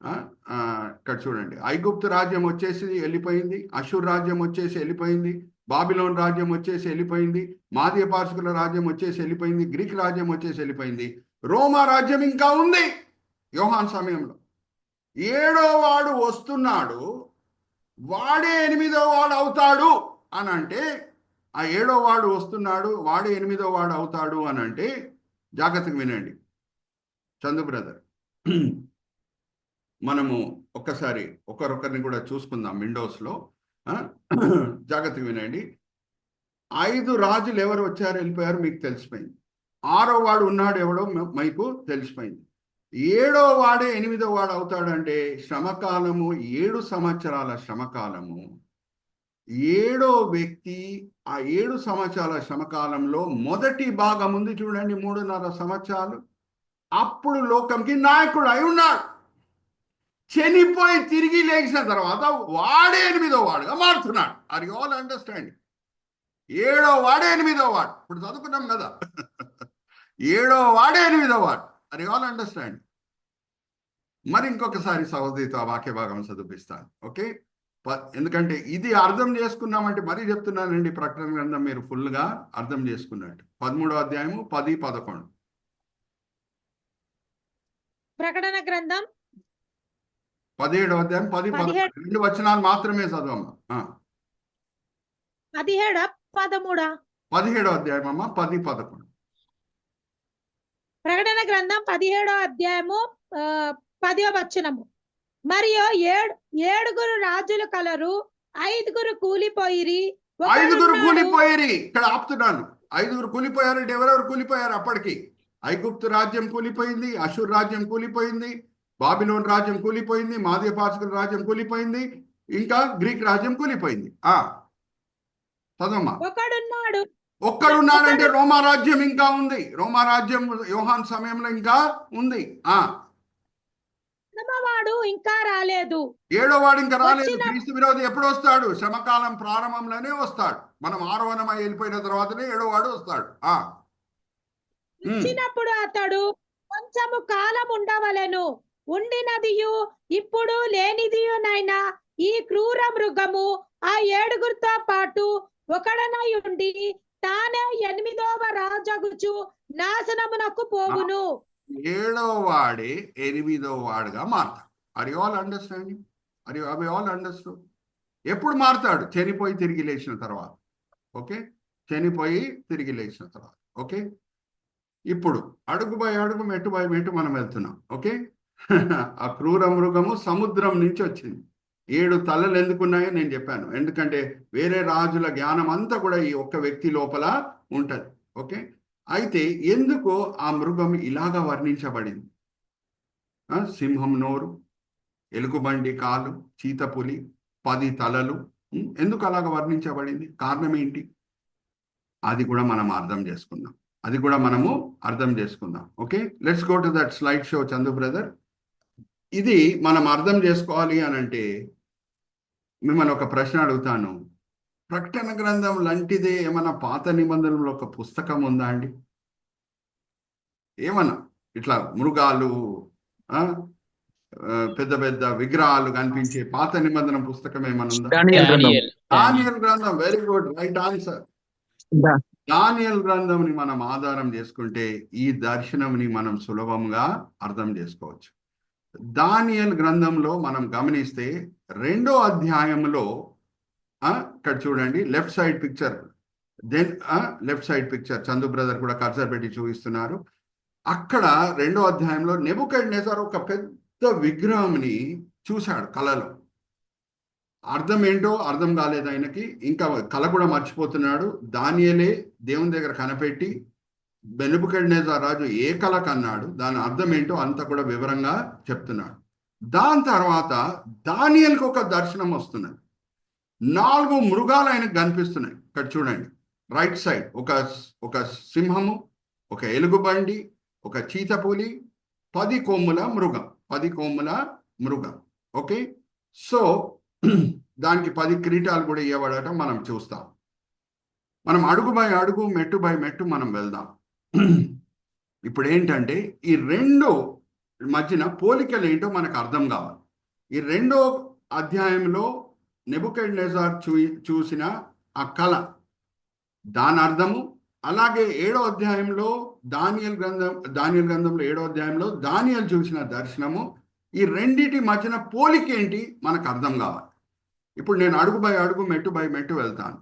ఇక్కడ చూడండి, ఐగుప్తు రాజ్యం వచ్చేసి వెళ్ళిపోయింది, అషూర్ రాజ్యం వచ్చేసి వెళ్ళిపోయింది, బాబిలోన్ రాజ్యం వచ్చేసి వెళ్ళిపోయింది, మాదీయ పార్శికుల రాజ్యం వచ్చేసి వెళ్ళిపోయింది, గ్రీక్ రాజ్యం వచ్చేసి వెళ్ళిపోయింది, రోమా రాజ్యం ఇంకా ఉంది. యోహాన్ సమయంలో 7వ వాడు వస్తున్నాడు, వాడే 8వ వాడు అవుతాడు అని అంటే, ఆ 7వ వాడు వస్తున్నాడు, వాడే 8వ వాడు అవుతాడు అని అంటే, జాగ్రత్తగా వినండి చందు బ్రదర్. మనము ఒక్కసారి ఒకరొకరిని కూడా చూసుకుందాం విండోస్లో. జాగ్రత్తగా వినండి. 5 రాజులు ఎవరు వచ్చారు వెళ్ళిపోయారు మీకు తెలిసిపోయింది. 6వ వాడు ఉన్నాడు ఎవడో మీకు తెలిసిపోయింది. 7వ వాడే 8వ వాడు అవుతాడంటే శ్రమకాలము 7 సంవత్సరాల శ్రమకాలము. 7వ వ్యక్తి ఆ 7 సంవత్సరాల శ్రమకాలంలో మొదటి భాగం ఉంది చూడండి, 3.5 సంవత్సరాలు, అప్పుడు లోకంకి నాయకుడు అయి ఉన్నాడు. చనిపోయి తిరిగి లేచిన తర్వాత వాడే 8వ వాడుగా మారుతున్నాడు. Are you all understanding? 7వ వాడే 8వ వాడు. ఇప్పుడు చదువుకున్నాం కదా, 7వ వాడే 8వ వాడు. Are you all understanding? మరి ఇంకొకసారి సహోదరితో ఆ వాక్య భాగం చదివిస్తాను. ఓకే, ఎందుకంటే ఇది అర్థం చేసుకున్నామంటే మరీ చెప్తున్నానండి, ప్రకటన గ్రంథం మీరు ఫుల్గా అర్థం చేసుకున్నట్టు. 13వ అధ్యాయము 10, 11. ప్రకటన గ్రంథం 17వ అధ్యాయం 10, 11 2 వచనాలు మాత్రమే చదవమ్మా. 17, 13. 17వ అధ్యాయం అమ్మ, 10, 11. ప్రకటన గ్రంథం 17వ అధ్యాయము 10వ వచనము. మరియు 7 రాజులు కలరు, 5 కూలిపోయిరి. 5 కూలిపోయారు. ఇక్కడ ఆపుతున్నాను. 5 కూలిపోయారంటే ఎవరెవరు కూలిపోయారు అప్పటికి? ఐగుప్తు రాజ్యం కూలిపోయింది, అషూర్ రాజ్యం కూలిపోయింది, బాబిలోన్ రాజ్యం కూలిపోయింది, మాదీయ పార్శికుల రాజ్యం కూలిపోయింది, ఇంకా గ్రీక్ రాజ్యం కూలిపోయింది. చదవమ్మా. ఒక్కడున్నాడంటే రోమా రాజ్యం ఇంకా ఉంది. రోమా రాజ్యం యోహాన్ సమయంలో ఇంకా ఉంది. వాడు ఇంకా రాలేదు. 7వ వాడు ఇంకా రాలేదు. క్రీస్తు విరోధి ఎప్పుడు వస్తాడు? శ్రమకాలం ప్రారంభంలోనే వస్తాడు. మనం ఆరోహణమై వెళ్ళిపోయిన తర్వాతనే 7వ వాడు వస్తాడు. వచ్చినప్పుడు అతడు కొంచెము కాలం ఉండవలెను, ఉండినదియు ఇప్పుడు లేనిదియునైనా ఈ క్రూర మృగము ఆ 7 పాటు ఒకడనై ఉండి తానే 8వ రాజగుచు నాశనమునకు పోవును. 7వ వాడే 8వ వాడుగా మారతాడు. Are you all understanding? Are you all understand? ఎప్పుడు మారుతాడు? చనిపోయి తిరిగి లేచిన తర్వాత. ఓకే, చనిపోయి తిరిగి లేచిన తర్వాత. ఓకే, ఇప్పుడు అడుగు బై అడుగు, మెట్టు బై మెట్టు మనం వెళ్తున్నాం. ఓకే, ఆ క్రూర మృగము సముద్రం నుంచి వచ్చింది. 7 తలలు ఎందుకున్నాయో నేను చెప్పాను. ఎందుకంటే వేరే రాజుల జ్ఞానం అంతా కూడా ఈ ఒక్క వ్యక్తి లోపల ఉంటుంది. ఓకే, అయితే ఎందుకు ఆ మృగం ఇలాగా వర్ణించబడింది? సింహం నోరు, ఎలుగుబండి కాలు, చీతపులి, 10 తలలు, ఎందుకు అలాగ వర్ణించబడింది? కారణం ఏంటి? అది కూడా మనం అర్థం చేసుకుందాం. Okay, let's go to that slide show Chandu brother. ఇది మనం అర్థం చేసుకోవాలి అని అంటే మిమ్మల్ని ఒక ప్రశ్న అడుగుతాను. ప్రకటన గ్రంథం లాంటిదే ఏమన్నా పాత నిబంధనలో ఒక పుస్తకం ఉందా అండి? ఏమన్నా ఇట్లా మృగాలు, పెద్ద పెద్ద విగ్రహాలు కనిపించే పాత నిబంధన పుస్తకం ఏమన్నా ఉందా? దానియేలు గ్రంథం. Very good, right answer. దానియేలు గ్రంథంని మనం ఆధారం చేసుకుంటే ఈ దర్శనంని మనం సులభంగా అర్థం చేసుకోవచ్చు. దానియేలు గ్రంథంలో మనం గమనిస్తే 2వ అధ్యాయంలో ఇక్కడ చూడండి, left side picture, left side picture Chandu brother కూడా కర్సర్ పెట్టి చూపిస్తున్నారు. అక్కడ 2వ అధ్యాయంలో నెబుకద్నెజర్ ఒక పెద్ద విగ్రహంని చూశాడు కలలో. అర్థం ఏంటో అర్థం కాలేదు ఆయనకి, ఇంకా కళ కూడా మర్చిపోతున్నాడు. దానియేలే దేవుని దగ్గర కనపెట్టి నెబుకద్నెజర్ రాజు ఏ కళ కన్నాడు, దాని అర్థం ఏంటో అంతా కూడా వివరంగా చెప్తున్నాడు. దాని తర్వాత దానియేలుకు ఒక దర్శనం వస్తున్నది. 4 మృగాలు ఆయనకు కనిపిస్తున్నాయి. ఇక్కడ చూడండి, రైట్ సైడ్ ఒక సింహము, ఒక ఎలుగుబండి, ఒక చీతపులి, 10 కొమ్ముల మృగం. ఓకే, సో దానికి 10 కిరీటాలు కూడా ఇవ్వబడటం మనం చూస్తాం. మనం అడుగు బై అడుగు, మెట్టు బై మెట్టు మనం వెళ్దాం. ఇప్పుడు ఏంటంటే ఈ మధ్యన పోలికలు ఏంటో మనకు అర్థం కావాలి. ఈ 2వ అధ్యాయంలో నెబుకద్నెజర్ చూసిన ఆ కళ, దాని అర్థము, అలాగే 7వ అధ్యాయంలో దానియేలు గ్రంథంలో 7వ అధ్యాయంలో దానియేలు చూసిన దర్శనము, ఈ రెండిటి మధ్యన పోలిక ఏంటి మనకు అర్థం కావాలి. ఇప్పుడు నేను అడుగు బై అడుగు, మెట్టు బై మెట్టు వెళ్తాను.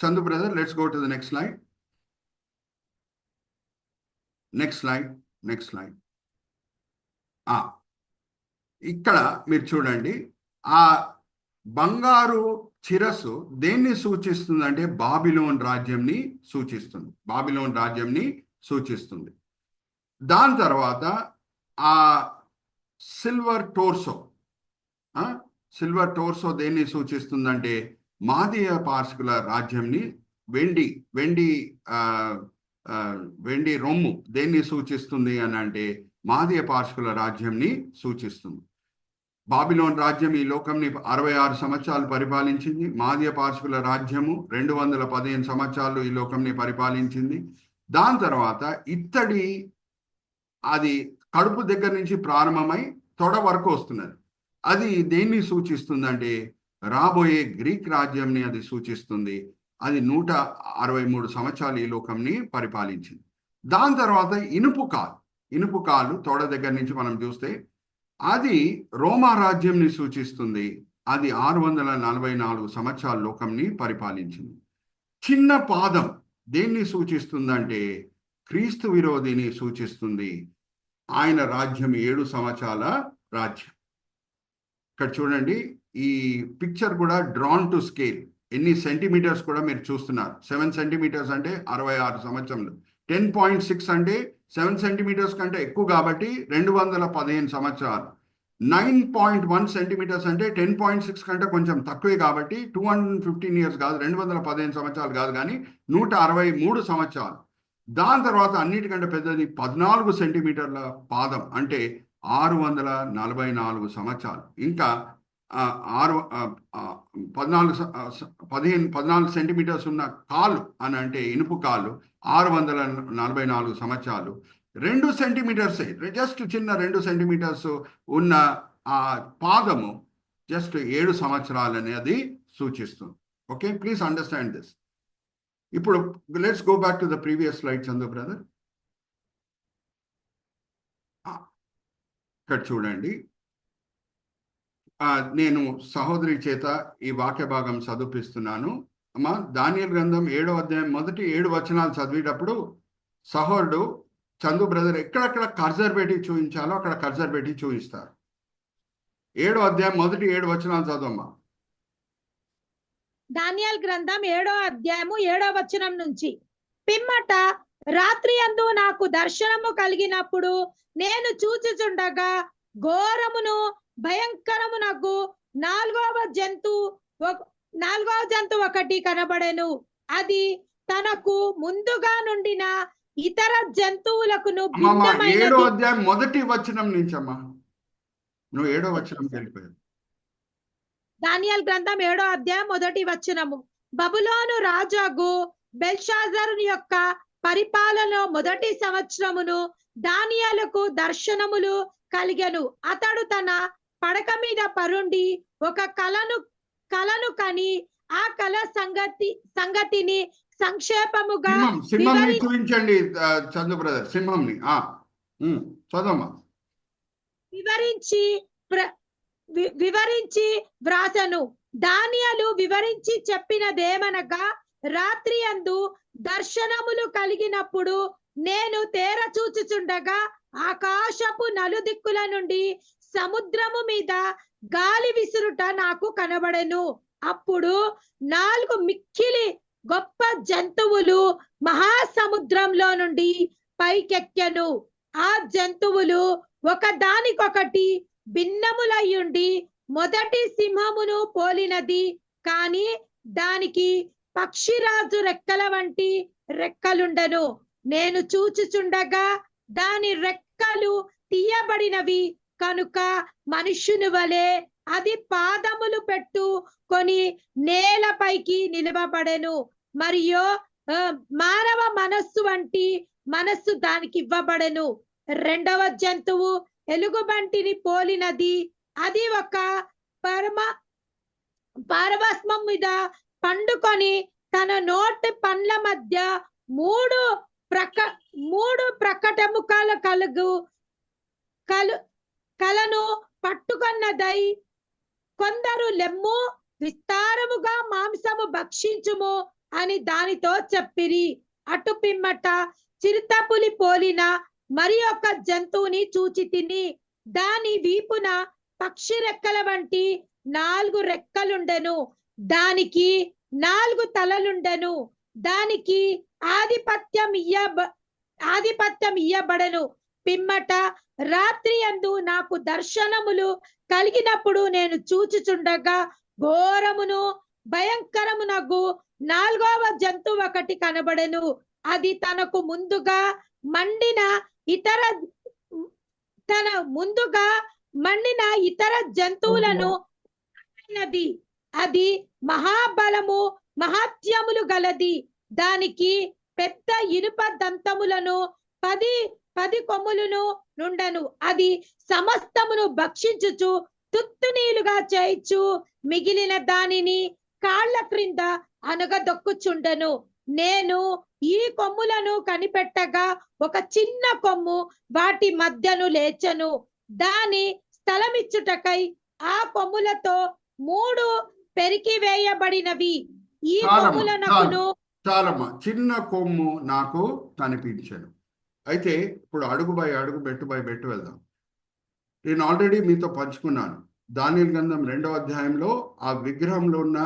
Chandu brother, let's go to the next slide. Next slide. ఇక్కడ మీరు చూడండి, ఆ బంగారు శిరస్సు దేన్ని సూచిస్తుందంటే బాబిలోన్ రాజ్యంని సూచిస్తుంది. దాని తర్వాత ఆ సిల్వర్ టోర్సో దేన్ని సూచిస్తుందంటే మాదీయ పార్శికుల రాజ్యంని, వెండి రొమ్ము దేన్ని సూచిస్తుంది అని అంటే మాదీయ పార్శికుల రాజ్యంని సూచిస్తుంది. బాబిలోన్ రాజ్యం ఈ లోకంని 66 సంవత్సరాలు పరిపాలించింది. మాదీయ పార్శికుల రాజ్యము 215 సంవత్సరాలు ఈ లోకంని పరిపాలించింది. దాని తర్వాత ఇత్తడి, అది కడుపు దగ్గర నుంచి ప్రారంభమై తొడ వరకు వస్తున్నది. అది దేన్ని సూచిస్తుందంటే రాబోయే గ్రీక్ రాజ్యంని అది సూచిస్తుంది. అది 163 సంవత్సరాలు ఈ లోకంని పరిపాలించింది. దాని తర్వాత ఇనుపు కాలు తొడ దగ్గర నుంచి మనం చూస్తే అది రోమా రాజ్యంని సూచిస్తుంది. అది 644 సంవత్సరాల లోకంని పరిపాలించింది. చిన్న పాదం దేన్ని సూచిస్తుందంటే క్రీస్తు విరోధిని సూచిస్తుంది. ఆయన రాజ్యం 7 సంవత్సరాల రాజ్యం. ఇక్కడ చూడండి, ఈ పిక్చర్ కూడా డ్రాన్ టు స్కేల్. ఎన్ని సెంటీమీటర్స్ కూడా మీరు చూస్తున్నారు. 7 సెంటీమీటర్స్ అంటే 66 సంవత్సరాలు. 10.6 అంటే 7 సెంటీమీటర్స్ కంటే ఎక్కువ కాబట్టి 215 సంవత్సరాలు. 9.1 సెంటీమీటర్స్ అంటే 10.6 కంటే కొంచెం తక్కువే కాబట్టి 215 ఇయర్స్ కాదు, 215 సంవత్సరాలు కాదు, కానీ 163 సంవత్సరాలు. దాని తర్వాత అన్నిటికంటే పెద్దది 14 సెంటీమీటర్ల పాదం అంటే 644 సంవత్సరాలు. ఇంకా 14 సెంటీమీటర్స్ ఉన్న కాలు అని అంటే ఇనుపు కాలు 644 సంవత్సరాలు. 2 సెంటీమీటర్స్, జస్ట్ చిన్న 2 సెంటీమీటర్స్ ఉన్న ఆ పాదము జస్ట్ 7 సంవత్సరాలు అనేది సూచిస్తుంది. Okay, please understand this. ఇప్పుడు let's go back to the previous slide Chandu brother. ఇక్కడ చూడండి, నేను సహోదరి చేత ఈ వాక్య భాగం చదివిస్తున్నాను. అమ్మా, దానియేలు గ్రంథం 7వ అధ్యాయం మొదటి 7 వచనాలు చదివేటప్పుడు సహోదరుడు చందు బ్రదర్ ఎక్కడెక్కడ కర్జర్ పెట్టి చూపించాలో అక్కడ కర్జర్ పెట్టి చూపిస్తారు. 7వ అధ్యాయం మొదటి 7 వచనాలు చదవమ్మా. దానియేలు గ్రంథం 7వ అధ్యాయము 7వ వచనం నుంచి. పిమ్మట రాత్రి యందు నాకు దర్శనము కలిగినప్పుడు నేను చూచుచుండగా ఘోరమును భయంకరమునగు నాలుగవ జంతు ఒకటి కనబడెను. అది తనకు ముందుగా నుండిన ఇతర జంతువులకును భిన్నమైనది. 7వ అధ్యాయం మొదటి వచనం నుంచి అమ్మా, నువ్వు 7వ వచనం వెళ్ళిపోయావు. దానియేలు గ్రంథం 7వ అధ్యాయం మొదటి వచనము. బబులోను రాజాగు బెల్షాజరు యొక్క పరిపాలన మొదటి సంవత్సరమును దానియేలుకు దర్శనములు కలిగెను. అతడు తన పడక మీద పరుండి ఒక కలను కని ఆ కల సంగతిని సంక్షేపముగా సింహంని చూపించండి చందు బ్రదర్. సింహంని చదవమ్మా. వివరించి వ్రాసను. దానియేలు వివరించి చెప్పినదేమనగా, రాత్రి యందు దర్శనములు కలిగినప్పుడు నేను తేర చూచుచుండగా ఆకాశపు నలుదిక్కుల నుండి సముద్రము మీద గాలి విసురుట నాకు కనబడెను. అప్పుడు 4 మిక్కిలి గొప్ప జంతువులు మహాసముద్రంలో నుండి పైకెక్కెను. ఆ జంతువులు ఒకదానికొకటి భిన్నములయ్యుండి మొదటి సింహమును పోలినది, కాని దానికి పక్షిరాజు రెక్కల వంటి రెక్కలుండెను. నేను చూచుచుండగా దాని రెక్కలు తీయబడినవి కనుక మనుష్యుని వలె అది పాదములు పెట్టుకొని నేలపైకి నిలవబడెను. మరియు మానవ మనస్సు వంటి మనస్సు దానికి ఇవ్వబడెను. 2వ జంతువు ఎలుగుబంటిని పోలినది. అది ఒక పారవస్మం మీద పండుకొని తన నోటి పండ్ల మధ్య మూడు ప్రకటముఖాల కలను పట్టుకొన్నదై కొందరు లెమ్ము విస్తారముగా మాంసము భక్షించుము అని దానితో చెప్పిరి. అటు పిమ్మట చిరుతపులి పోలిన మరి ఒక జంతువుని చూచి తిని, దాని వీపున పక్షి రెక్కల వంటి 4 రెక్కలుండెను, దానికి 4 తలలుండెను. దానికి ఆధిపత్యం ఇయ్యబడెను. పిమ్మట రాత్రి యందు నాకు దర్శనములు కలిగినప్పుడు నేను చూచుచుండగా ఘోరమును భయంకరమునగు 4వ జంతువు ఒకటి కనబడెను. అది తనకు ముందుగా మండిన ఇతర జంతువులను అది మహాబలము మహాత్యములు గలది. దానికి పెద్ద ఇనుప దంతములను 10 కొమ్ములను నుండను. అది సమస్తమును భక్షించుచు తుత్తునీలుగా చేయిచు మిగిలిన దానిని కాళ్ల క్రింద అనగదొక్కుచుండెను. నేను ఈ కొమ్ములను కనిపెట్టగా ఒక చిన్న కొమ్ము వాటి మధ్యను లేచెను. దాని స్థలమిచ్చుటకై ఆ కొమ్ములతో 3 పెరికి వేయబడినవి. ఈ కొమ్ములను చాలమ్మా, చిన్న కొమ్ము నాకు కనిపించను. అయితే ఇప్పుడు అడుగు బై అడుగు, బెట్టు బై బెట్టు వెళ్దాం. నేను ఆల్రెడీ మీతో పంచుకున్నాను. దానియేలు గ్రంథం 2వ అధ్యాయంలో ఆ విగ్రహంలో ఉన్న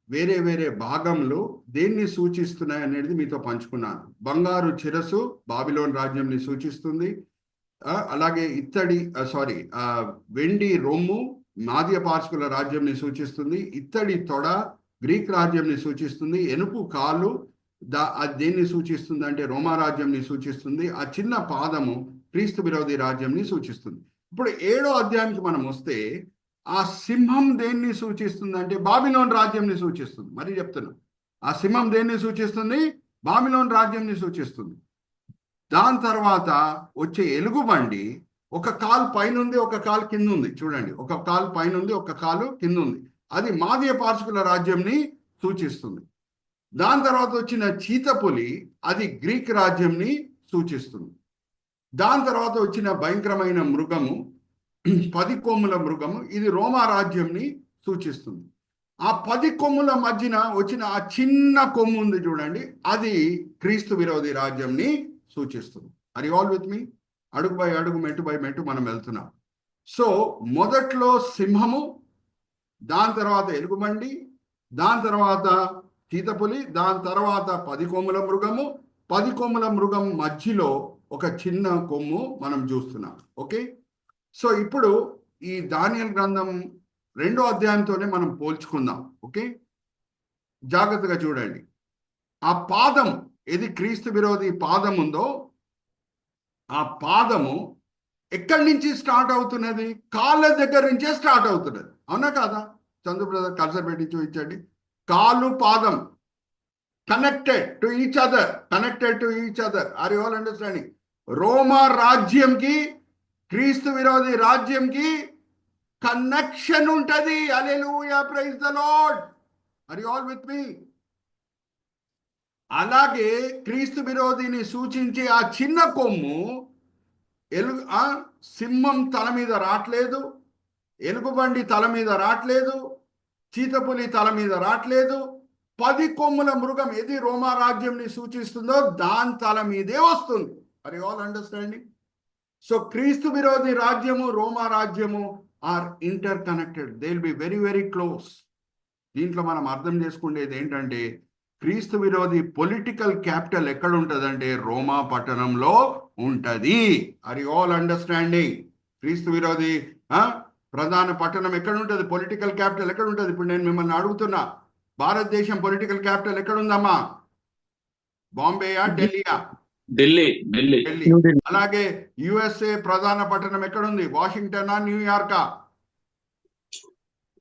వేరే వేరే భాగంలో దేన్ని సూచిస్తున్నాయి అనేది మీతో పంచుకున్నాను. బంగారు శిరస్సు బాబిలోన్ రాజ్యంని సూచిస్తుంది. అలాగే వెండి రొమ్ము మాధ్య పార్శ్వుల రాజ్యంని సూచిస్తుంది. ఇత్తడి తొడ గ్రీక్ రాజ్యంని సూచిస్తుంది. ఎనుపు కాలు దేన్ని సూచిస్తుంది అంటే రోమా రాజ్యంని సూచిస్తుంది. ఆ చిన్న పాదము క్రీస్తు విరోధి రాజ్యంని సూచిస్తుంది. ఇప్పుడు 7వ అధ్యాయానికి మనం వస్తే ఆ సింహం దేన్ని సూచిస్తుంది అంటే బాబిలోన్ రాజ్యంని సూచిస్తుంది. మరి చెప్తున్నా, ఆ సింహం దేన్ని సూచిస్తుంది? బాబిలోన్ రాజ్యంని సూచిస్తుంది. దాని తర్వాత వచ్చే ఎలుగుబండి ఒక కాలు పైన ఉంది, ఒక కాలు కింద ఉంది. చూడండి, ఒక కాలు పైన ఉంది, ఒక కాలు కింద ఉంది. అది మాదీయ పార్శ్వుల రాజ్యంని సూచిస్తుంది. దాని తర్వాత వచ్చిన చీతపులి అది గ్రీక్ రాజ్యంని సూచిస్తుంది. దాని తర్వాత వచ్చిన భయంకరమైన మృగము 10 కొమ్ముల మృగము, ఇది రోమా రాజ్యంని సూచిస్తుంది. ఆ 10 కొమ్ముల మధ్యన వచ్చిన ఆ చిన్న కొమ్ము ఉంది చూడండి, అది క్రీస్తు విరోధి రాజ్యంని సూచిస్తుంది. ఆర్ యు ఆల్ విత్ మీ? అడుగు బై అడుగు, మెట్టు బై మెట్టు మనం వెళ్తున్నాం. సో మొదట్లో సింహము, దాని తర్వాత ఎలుగుబండి, దాని తర్వాత చీతపులి, దాని తర్వాత 10 కొమ్ముల మృగము. 10 కొమ్ముల మృగం మధ్యలో ఒక చిన్న కొమ్ము మనం చూస్తున్నాం. ఓకే, సో ఇప్పుడు ఈ దానియేలు గ్రంథం 2వ అధ్యాయంతోనే మనం పోల్చుకుందాం. ఓకే, జాగ్రత్తగా చూడండి. ఆ పాదం ఏది క్రీస్తు విరోధి పాదం ఉందో, ఆ పాదము ఎక్కడి నుంచి స్టార్ట్ అవుతున్నది? కాళ్ళ దగ్గర నుంచే స్టార్ట్ అవుతున్నది. అవునా కాదా? చంద్ర బ్రదర్ కల్సర్ పెట్టి చూపించండి. కాలు పాదం connected to each other, connected to each other. Are you all understanding? రోమా రాజ్యంకి క్రీస్తు విరోధి రాజ్యంకి కనెక్షన్ ఉంటది. Hallelujah, praise the Lord. Are you all with me? అలాగే క్రీస్తు విరోధిని సూచించే ఆ చిన్న కొమ్ము సింహం తల మీద రావట్లేదు, ఎలుగుబండి తల మీద రావట్లేదు, చీతపులి తల మీద రావట్లేదు. 10 కొమ్ముల మృగం ఏది రోమా రాజ్యంని సూచిస్తుందో దాని తల మీదే వస్తుంది. Are you all understanding? So క్రీస్తు విరోధి రాజ్యము, రోమా రాజ్యము are interconnected. They will be very very close. దీంట్లో మనం అర్థం చేసుకునేది ఏంటంటే క్రీస్తు విరోధి పొలిటికల్ క్యాపిటల్ ఎక్కడ ఉంటుందంటే రోమా పట్టణంలో ఉంటది. Are you all understanding? క్రీస్తు విరోధి ప్రధాన పట్టణం ఎక్కడ ఉంటుంది? పొలిటికల్ క్యాపిటల్ ఎక్కడ ఉంటుంది? ఇప్పుడు నేను మిమ్మల్ని అడుగుతున్నా, భారతదేశం పొలిటికల్ క్యాపిటల్ ఎక్కడ ఉందమ్మా? బాంబేయా, ఢిల్లీయా? ఢిల్లీ. అలాగే యుఎస్ఏ ప్రధాన పట్టణం ఎక్కడ ఉంది? వాషింగ్టనా, న్యూయార్కా?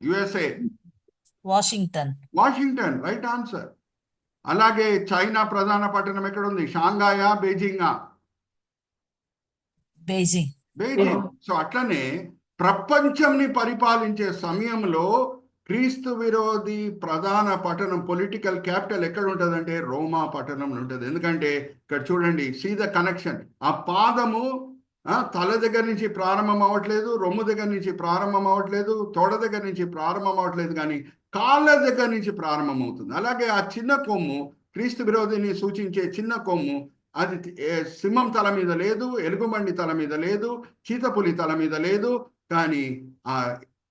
USA Washington, right answer. అలాగే చైనా ప్రధాన పట్టణం ఎక్కడ ఉంది? షాంఘాయా, బీజింగా? వెయిటింగ్. సో అట్లనే ప్రపంచంని పరిపాలించే సమయంలో క్రీస్తు విరోధి ప్రధాన పట్టణం, పొలిటికల్ క్యాపిటల్ ఎక్కడ ఉంటుందంటే రోమా పట్టణంలో ఉంటుంది. ఎందుకంటే ఇక్కడ చూడండి, సీ ద కనెక్షన్. ఆ పాదము తల దగ్గర నుంచి ప్రారంభం అవ్వట్లేదు, రొమ్ము దగ్గర నుంచి ప్రారంభం అవ్వట్లేదు, తొడ దగ్గర నుంచి ప్రారంభం అవ్వట్లేదు, కానీ కాళ్ళ దగ్గర నుంచి ప్రారంభం అవుతుంది. అలాగే ఆ చిన్న కొమ్ము, క్రీస్తు విరోధిని సూచించే చిన్న కొమ్ము, అది సింహం తల మీద లేదు, ఎలుగుబండి తల మీద లేదు, చీతపులి తల మీద లేదు, కానీ ఆ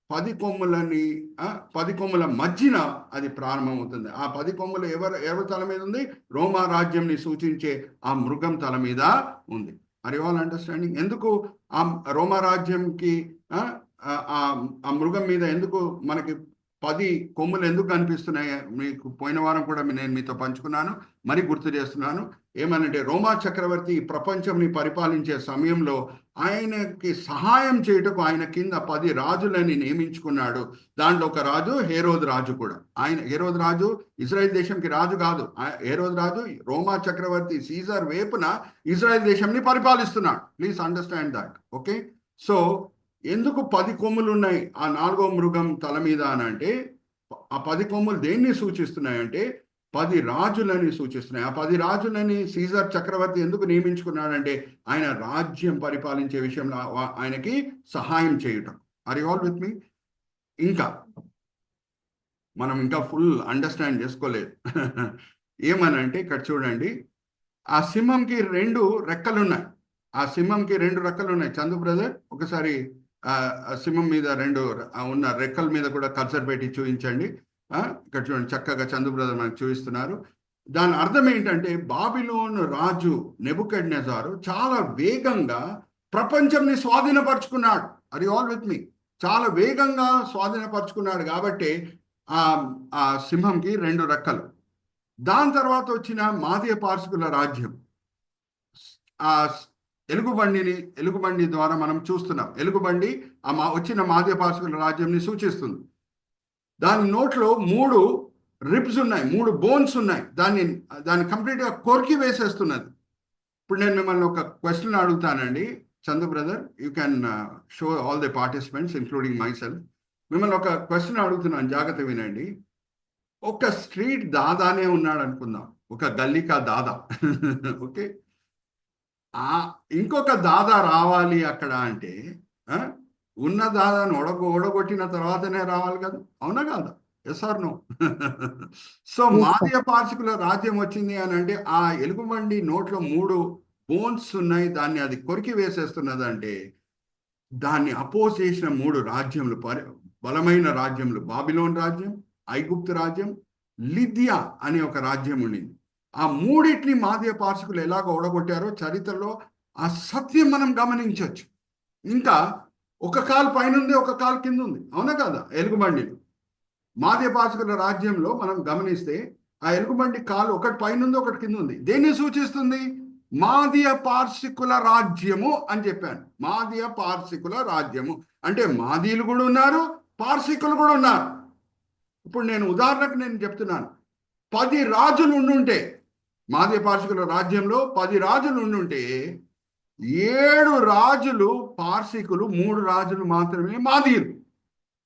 10 కొమ్ముల మధ్యన అది ప్రారంభమవుతుంది. ఆ 10 కొమ్ములు ఎవరి తల మీద ఉంది? రోమా రాజ్యంని సూచించే ఆ మృగం తల మీద ఉంది. Are you all understanding? ఎందుకు ఆ రోమా రాజ్యంకి ఆ మృగం మీద ఎందుకు మనకి 10 కొమ్ములు ఎందుకు కనిపిస్తున్నాయి? మీకు పోయిన వారం కూడా నేను మీతో పంచుకున్నాను, మరి గుర్తు చేస్తున్నాను. ఏమనంటే, రోమా చక్రవర్తి ప్రపంచంని పరిపాలించే సమయంలో ఆయనకి సహాయం చేయుటకు ఆయన కింద 10 రాజులని నియమించుకున్నాడు. దాంట్లో ఒక రాజు హేరోదు రాజు కూడా. హేరోదు రాజు ఇజ్రాయెల్ దేశంకి రాజు కాదు. హేరోదు రాజు రోమా చక్రవర్తి సీజర్ వేపున ఇజ్రాయెల్ దేశంని పరిపాలిస్తున్నాడు. Please understand that. Okay, so ఎందుకు 10 కొమ్ములు ఉన్నాయి ఆ 4వ మృగం తల మీద అని అంటే, ఆ 10 కొమ్ములు దేన్ని సూచిస్తున్నాయంటే 10 రాజులని సూచిస్తున్నాయి. ఆ 10 రాజులని సీజర్ చక్రవర్తి ఎందుకు నియమించుకున్నాడంటే ఆయన రాజ్యం పరిపాలించే విషయంలో ఆయనకి సహాయం చేయటం. ఆర్ యు ఆల్ విత్ మీ? ఇంకా మనం ఇంకా ఫుల్ అండర్స్టాండ్ చేసుకోలేదు. ఏమనంటే ఇక్కడ చూడండి, ఆ సింహంకి 2 రెక్కలు ఉన్నాయి. ఆ సింహంకి 2 రెక్కలు ఉన్నాయి. చందు బ్రదర్ ఒకసారి సింహం మీద 2 ఉన్న రెక్కల మీద కూడా కర్సర్ పెట్టి చూపించండి. ఇక్కడ చూడండి, చక్కగా చందు బ్రదర్ మనకు చూపిస్తున్నారు. దాని అర్థం ఏంటంటే, బాబిలోన్ రాజు నెబుకద్నెజారు చాలా వేగంగా ప్రపంచంని స్వాధీనపరుచుకున్నాడు. ఆర్ యు ఆల్ విత్ మీ? చాలా వేగంగా స్వాధీనపరుచుకున్నాడు కాబట్టి ఆ సింహంకి 2 రెక్కలు. దాని తర్వాత వచ్చిన మాదీయ పార్శికుల రాజ్యం, ఆ ఎలుగుబండి ద్వారా మనం చూస్తున్నాం. ఎలుగుబండి వచ్చిన మాదీయ పార్శికుల రాజ్యంని సూచిస్తుంది. దాని నోట్లో 3 రిబ్స్ ఉన్నాయి, 3 బోన్స్ ఉన్నాయి. దాన్ని కంప్లీట్గా కొరికి వేసేస్తున్నది. ఇప్పుడు నేను మిమ్మల్ని ఒక క్వశ్చన్ అడుగుతానండి. Chandu brother, you can show all the participants including myself. మిమ్మల్ని ఒక క్వశ్చన్ అడుగుతున్నాను, జాగ్రత్త వినండి. ఒక స్ట్రీట్ దాదానే ఉన్నాడు అనుకుందాం, ఒక గల్లీకా దాదా. ఓకే, ఇంకొక దాదా రావాలి అక్కడ అంటే ఉన్న దాదాను ఓడగొట్టిన తర్వాతనే రావాలి కదా, అవునా కాదా? Yes or no? సో మాదీయ పార్శికుల రాజ్యం వచ్చింది అని అంటే ఆ ఎలుగుబండి నోట్లో 3 బోన్స్ ఉన్నాయి, దాన్ని అది కొరికి వేసేస్తున్నది. అంటే దాన్ని అపోజ్ చేసిన 3 రాజ్యములు, బలమైన రాజ్యములు, బాబిలోన్ రాజ్యం, ఐగుప్తు రాజ్యం, లిథియా అనే ఒక రాజ్యం ఉండింది. ఆ 3టిని మాదీయ పార్శికులు ఎలాగ ఓడగొట్టారో చరిత్రలో ఆ సత్యం మనం గమనించవచ్చు. ఇంకా ఒక కాలు పైన ఉంది, ఒక కాలు కింద ఉంది, అవునా కదా? ఎలుగుబండిలో మాదీయ పార్శికుల రాజ్యంలో మనం గమనిస్తే ఆ ఎలుగుబండి కాలు ఒకటి పైన ఉంది, ఒకటి కింద ఉంది. దేన్ని సూచిస్తుంది? మాదీయ పార్శికుల రాజ్యము అని చెప్పాను. మాదీయ పార్శికుల రాజ్యము అంటే మాదీయులు కూడా ఉన్నారు, పార్శికులు కూడా ఉన్నారు. ఇప్పుడు నేను ఉదాహరణకు చెప్తున్నాను, 10 రాజులు ఉండుంటే, మాదీయ పార్శికుల రాజ్యంలో 10 రాజులు ఉండుంటే 7 రాజులు పార్శికులు, 3 రాజులు మాత్రమే మాదీయులు.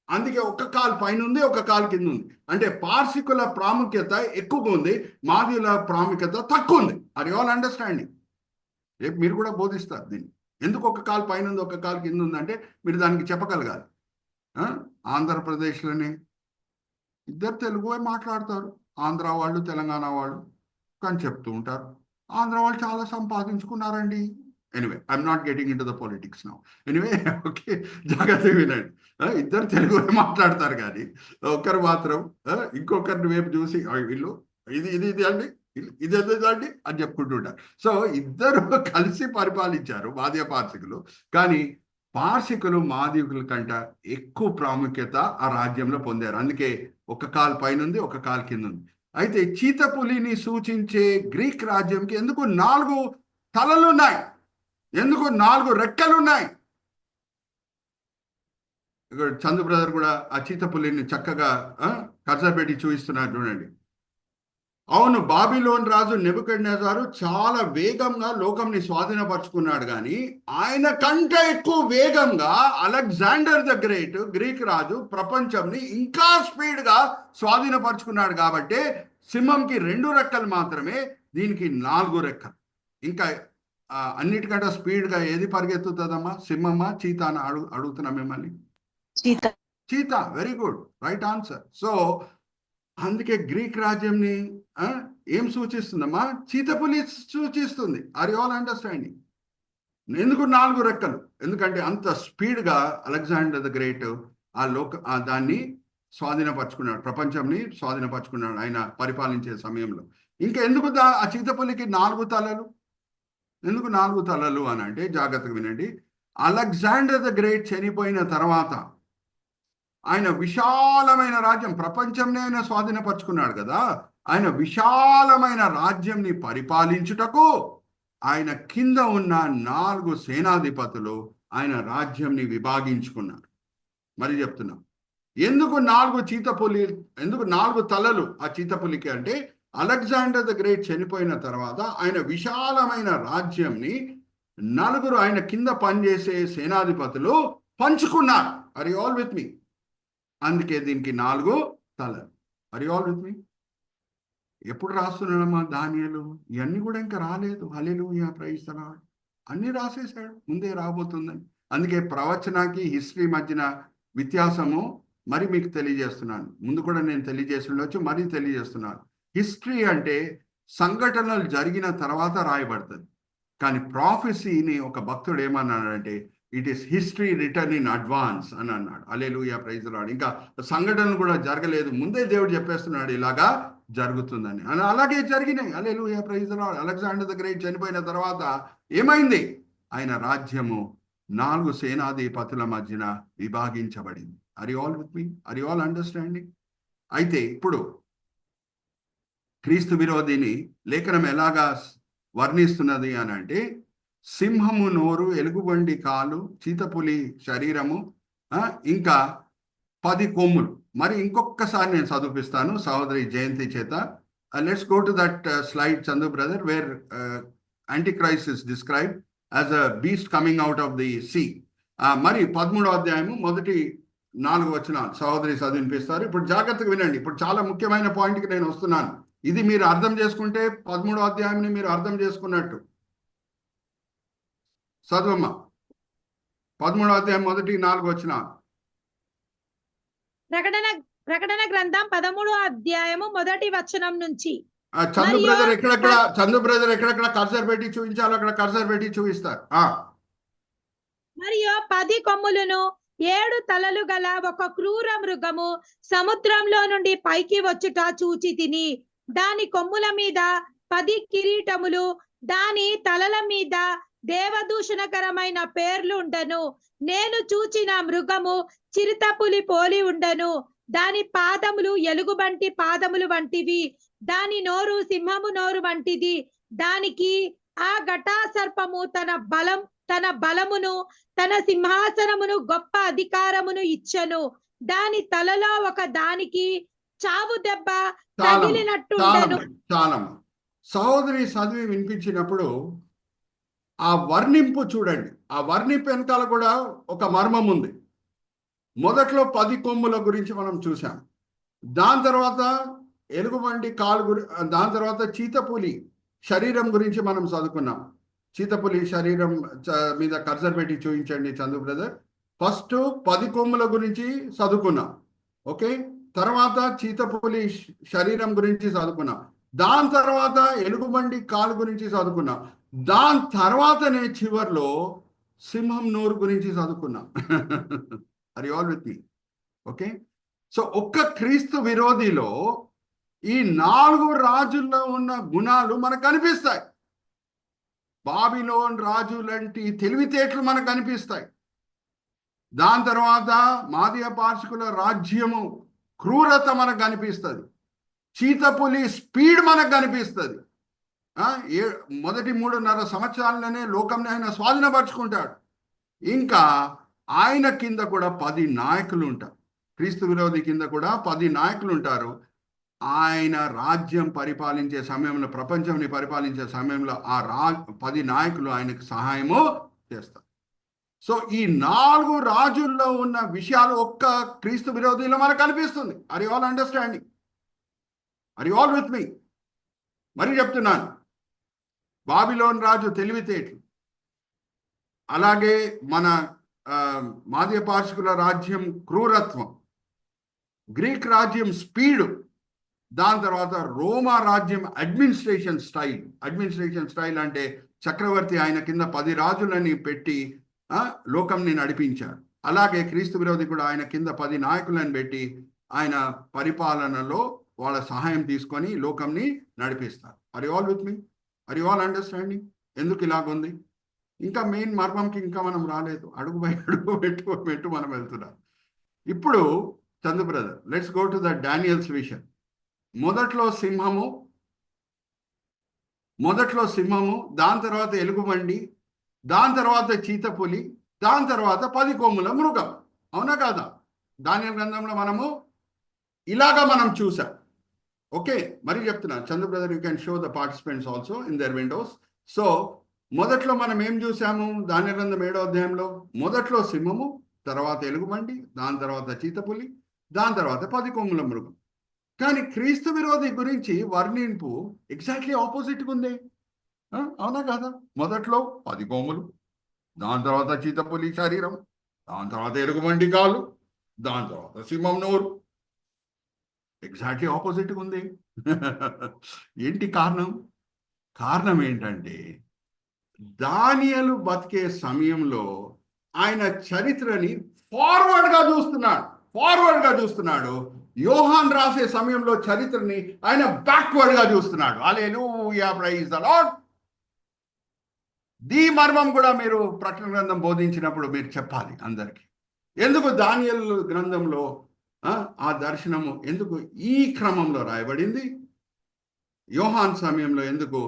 అందుకే ఒక కాలు పైన ఉంది, ఒక కాలు కింద ఉంది. అంటే పార్శికుల ప్రాముఖ్యత ఎక్కువగా ఉంది, మాదీయుల ప్రాముఖ్యత తక్కువ ఉంది. Are you all understanding? రేపు మీరు కూడా బోధిస్తారు దీన్ని. ఎందుకు ఒక కాలు పైన ఉంది, ఒక కాలు కింద ఉంది అంటే మీరు దానికి చెప్పగలగాలి. ఆంధ్రప్రదేశ్లోనే 2 తెలుగు మాట్లాడతారు, ఆంధ్ర వాళ్ళు తెలంగాణ వాళ్ళు, కానీ చెప్తూ ఉంటారు ఆంధ్ర వాళ్ళు చాలా సంపాదించుకున్నారండి. Anyway, I'm not getting into the politics now. Anyway, okay, జాగ్రత్త వినండి. 2 తెలుగు మాట్లాడతారు కానీ ఒకరు మాత్రం ఇంకొకరిని వైపు చూసి వీళ్ళు ఇది అండి, ఇది అండి అని చెప్పుకుంటుంటారు. సో 2 కలిసి పరిపాలించారు మాదీయ పార్శికులు. కానీ పార్శికులు మాదీయుల కంట ఎక్కువ ప్రాముఖ్యత ఆ రాజ్యంలో పొందారు. అందుకే ఒక కాలు పైన ఉంది, ఒక కాలు కింద ఉంది. అయితే చీతపులిని సూచించే గ్రీక్ రాజ్యంకి ఎందుకు 4 తలలు ఉన్నాయి? ఎందుకు 4 రెక్కలు ఉన్నాయి? ఇక్కడ చందు బ్రదర్ కూడా ఆ చీతపులిని చక్కగా కర్సర్ పెట్టి చూపిస్తున్నారు చూడండి. అవును, బాబిలోన్ రాజు నెబుకద్నెజరు చాలా వేగంగా లోకంని స్వాధీనపరుచుకున్నాడు, కానీ ఆయన కంటే ఎక్కువ వేగంగా అలెగ్జాండర్ ద గ్రేట్, గ్రీక్ రాజు, ప్రపంచంని ఇంకా స్పీడ్గా స్వాధీనపరుచుకున్నాడు. కాబట్టి సింహంకి 2 రెక్కలు మాత్రమే, దీనికి 4 రెక్కలు. ఇంకా అన్నిటికంటే స్పీడ్గా ఏది పరిగెత్తుతుందమ్మా? సింహమా చీతా అని అడుగుతున్నా మిమ్మల్ని. Cheetah. Very good, right answer. So అందుకే గ్రీక్ రాజ్యంని ఏం సూచిస్తుందమ్మా? చీతపులి సూచిస్తుంది. Are you all understanding? ఎందుకు 4 రెక్కలు? ఎందుకంటే అంత స్పీడ్గా అలెగ్జాండర్ ద గ్రేట్ దాన్ని స్వాధీనపరచుకున్నాడు, ప్రపంచంని స్వాధీనపరచుకున్నాడు ఆయన పరిపాలించే సమయంలో. ఇంకా ఎందుకు ఆ చీతపులికి 4 తలలు? ఎందుకు 4 తలలు అని అంటే, జాగ్రత్తగా వినండి. అలెగ్జాండర్ ద గ్రేట్ చనిపోయిన తర్వాత ఆయన విశాలమైన రాజ్యం, ప్రపంచంనే ఆయన స్వాధీనపరుచుకున్నాడు కదా, ఆయన విశాలమైన రాజ్యంని పరిపాలించుటకు ఆయన కింద ఉన్న 4 సేనాధిపతులు ఆయన రాజ్యంని విభాగించుకున్నారు. మరి చెప్తున్నా, ఎందుకు 4 తలలు ఆ చీతపులికి అంటే, అలెగ్జాండర్ ద గ్రేట్ చనిపోయిన తర్వాత ఆయన విశాలమైన రాజ్యంని 4 ఆయన కింద పనిచేసే సేనాధిపతులు పంచుకున్నారు. ఆర్ యు ఆల్ విత్ మీ? అందుకే దీనికి 4 తలలు. ఆర్ యు ఆల్ విత్ మీ? ఎప్పుడు రాస్తున్నాడమ్మా దానియేలు? ఇవన్నీ కూడా ఇంకా రాలేదు. హల్లెలూయా, ప్రైజ్ ది లార్డ్. అన్నీ రాసేసాడు, ముందే రాబోతుందని. అందుకే ప్రవచనానికి హిస్టరీ మధ్యన వ్యత్యాసము మరి మీకు తెలియజేస్తున్నాను. ముందు కూడా నేను తెలియజేసి ఉండొచ్చు, మరీ తెలియజేస్తున్నాను. హిస్టరీ అంటే సంఘటనలు జరిగిన తర్వాత రాయబడుతుంది, కానీ ప్రాఫెసీని ఒక భక్తుడు ఏమన్నాడంటే, it is history return in advance అని అన్నాడు. హల్లెలూయా, ప్రైజ్ ది లార్డ్. ఇంకా సంఘటనలు కూడా జరగలేదు, ముందే దేవుడు చెప్పేస్తున్నాడు ఇలాగా జరుగుతుందని. అని అలాగే జరిగినాయి. Hallelujah, praise the Lord. Alexander the Great చనిపోయిన తర్వాత ఏమైంది? ఆయన రాజ్యము 4 సేనాధిపతుల మధ్యన విభాగించబడింది. Are you all with me? Are you all understanding? అయితే ఇప్పుడు క్రీస్తు విరోధిని లేఖనం ఎలాగా వర్ణిస్తున్నది అని అంటే, సింహము నోరు, ఎలుగుబండి కాలు, చీతపులి శరీరము, ఇంకా 10 కొమ్ములు. మరి ఇంకొకసారి నేను చదివిస్తాను సహోదరి జయంతి చేత. Let's go to that slide, Chandu brother, where antichrist is described as a beast coming out of the sea. మరి 13వ అధ్యాయము మొదటి 4 వచనాలు సహోదరి చదివినిపిస్తారు. ఇప్పుడు జాగ్రత్తగా వినండి. ఇప్పుడు చాలా ముఖ్యమైన పాయింట్కి నేను వస్తున్నాను. ఇది మీరు అర్థం చేసుకుంటే 13వ అధ్యాయాన్ని మీరు అర్థం చేసుకున్నట్టు. చదువమ్మా, 13వ అధ్యాయం మొదటి 4 వచనాలు. ప్రకటన గ్రంథం 13వ అధ్యాయము మొదటి వచనం నుంచి. చందు బ్రదర్ ఎక్కడెక్కడ కర్సర్ పెట్టి చూపించాలో అక్కడ కర్సర్ పెట్టి చూపిస్తారు. మరియు 10 కొమ్ములను 7 తలలు గల ఒక క్రూర మృగము సముద్రంలో నుండి పైకి వచ్చుట చూచి తిని. దాని కొమ్ముల మీద 10 కిరీటములు, దాని తలల మీద దేవదూషణకరమైన పేర్లు ఉండను. నేను చూచిన మృగము చిరుతపులి పోలి ఉండను. దాని పాదములు ఎలుగుబంటి పాదములు వంటివి, దాని నోరు సింహము నోరు వంటిది. దానికి ఆ ఘటాసర్పము తన బలమును, తన సింహాసనమును, గొప్ప అధికారమును ఇచ్చెను. దాని తలలో ఒక దానికి చావు దెబ్బ తగిలినట్టు. చాలా సహోదరి చదివి వినిపించినప్పుడు ఆ వర్ణింపు చూడండి. ఆ వర్ణింపు వెనకాల కూడా ఒక మర్మం ఉంది. మొదట్లో 10 కొమ్ముల గురించి మనం చూసాం. దాని తర్వాత ఎలుగుబంటి కాలు దాని తర్వాత చీతపులి శరీరం గురించి మనం చదువుకున్నాం. చీతపులి శరీరం మీద కర్సర్ పెట్టి చూపించండి చందు బ్రదర్. ఫస్ట్ 10 కొమ్ముల గురించి చదువుకున్నాం, ఓకే. తర్వాత చీతపులి శరీరం గురించి చదువుకున్నాం. దాని తర్వాత ఎలుగుబంటి కాలు గురించి చదువుకున్నాం. దాని తర్వాతనే చివర్లో సింహం నోరు గురించి చదువుకున్నాం. Are you all with me? Okay. So ఒక్క క్రీస్తు విరోధిలో ఈ 4 రాజుల్లో ఉన్న గుణాలు మనకు కనిపిస్తాయి. బాబిలోన్ రాజు లాంటి తెలివితేటలు మనకు కనిపిస్తాయి. దాని తర్వాత మాదీయ పార్షికుల రాజ్యము క్రూరత మనకు కనిపిస్తుంది. చీతపులి స్పీడ్ మనకు కనిపిస్తుంది. మొదటి 3.5 సంవత్సరాలనే లోకంని ఆయన స్వాధీనపరుచుకుంటాడు. ఇంకా ఆయన కింద కూడా 10 నాయకులు ఉంటారు. క్రీస్తు విరోధి కింద కూడా 10 నాయకులు ఉంటారు. ఆయన రాజ్యం పరిపాలించే సమయంలో, ప్రపంచంని పరిపాలించే సమయంలో ఆ 10 నాయకులు ఆయనకు సహాయము చేస్తారు. సో ఈ 4 రాజుల్లో ఉన్న విషయాలు ఒక్క క్రీస్తు విరోధిలో మనకు కనిపిస్తుంది. Are you all understanding? Are you all with me? మరి చెప్తున్నాను, బాబిలోన్ రాజు తెలివితేటలు, అలాగే మన మాధ్య పార్షికుల రాజ్యం క్రూరత్వం, గ్రీక్ రాజ్యం స్పీడు, దాని తర్వాత రోమా రాజ్యం అడ్మినిస్ట్రేషన్ స్టైల్ అంటే చక్రవర్తి ఆయన కింద 10 రాజులని పెట్టి లోకంని నడిపించారు. అలాగే క్రీస్తు విరోధి కూడా ఆయన కింద 10 నాయకులను పెట్టి ఆయన పరిపాలనలో వాళ్ళ సహాయం తీసుకొని లోకంని నడిపిస్తారు. Are you all with me? Are you all understanding? ఎందుకు ఇలాగుంది? ఇంకా మెయిన్ మర్మంకి ఇంకా మనం రాలేదు. అడుగు బై అడుగు పెట్టు మనం వెళ్తున్నాం. ఇప్పుడు Chandu brother, let's go to the Daniels vision. మొదట్లో సింహము, దాని తర్వాత ఎలుగుబండి, దాని తర్వాత చీతపులి, దాని తర్వాత 10 కొమ్ముల మృగం. అవునా కాదా? దానియల్ గ్రంథంలో మనము ఇలాగా మనం చూసాం. ఓకే, మరి చెప్తున్నా Chandu brother, you can show the participants also in their Windows. So మొదట్లో మనం ఏం చూసాము? దానియల్ గ్రంథం 7వ అధ్యాయంలో మొదట్లో సింహము, తర్వాత ఎలుగుబండి, దాని తర్వాత చీతపులి, దాని తర్వాత 10 కొమ్ముల మృగం. కానీ క్రీస్తు విరోధి గురించి వర్ణింపు ఎగ్జాక్ట్లీ ఆపోజిట్గా ఉంది. అవునా కాదా? మొదట్లో 10 కొమ్ములు, దాని తర్వాత చీతపులి శరీరం, దాని తర్వాత ఎలుగుబండి కాలు, దాని తర్వాత సింహం నోరు. ఎగ్జాక్ట్లీ ఆపోజిట్గా ఉంది. ఏంటి కారణం? కారణం ఏంటంటే దానియేలు బతికే సమయంలో ఆయన చరిత్రని ఫార్వర్డ్గా చూస్తున్నాడు. యోహాన్ రాసే సమయంలో చరిత్రని ఆయన బ్యాక్వర్డ్గా చూస్తున్నాడు. హల్లెలూయా, ప్రైజ్ ద లార్డ్. దీ మర్మం కూడా మీరు ప్రకటన గ్రంథం బోధించినప్పుడు మీరు చెప్పాలి అందరికీ. ఎందుకు దానియేలు గ్రంథంలో ఆ దర్శనము ఎందుకు ఈ క్రమంలో రాయబడింది? యోహాన్ సమయంలో ఎందుకు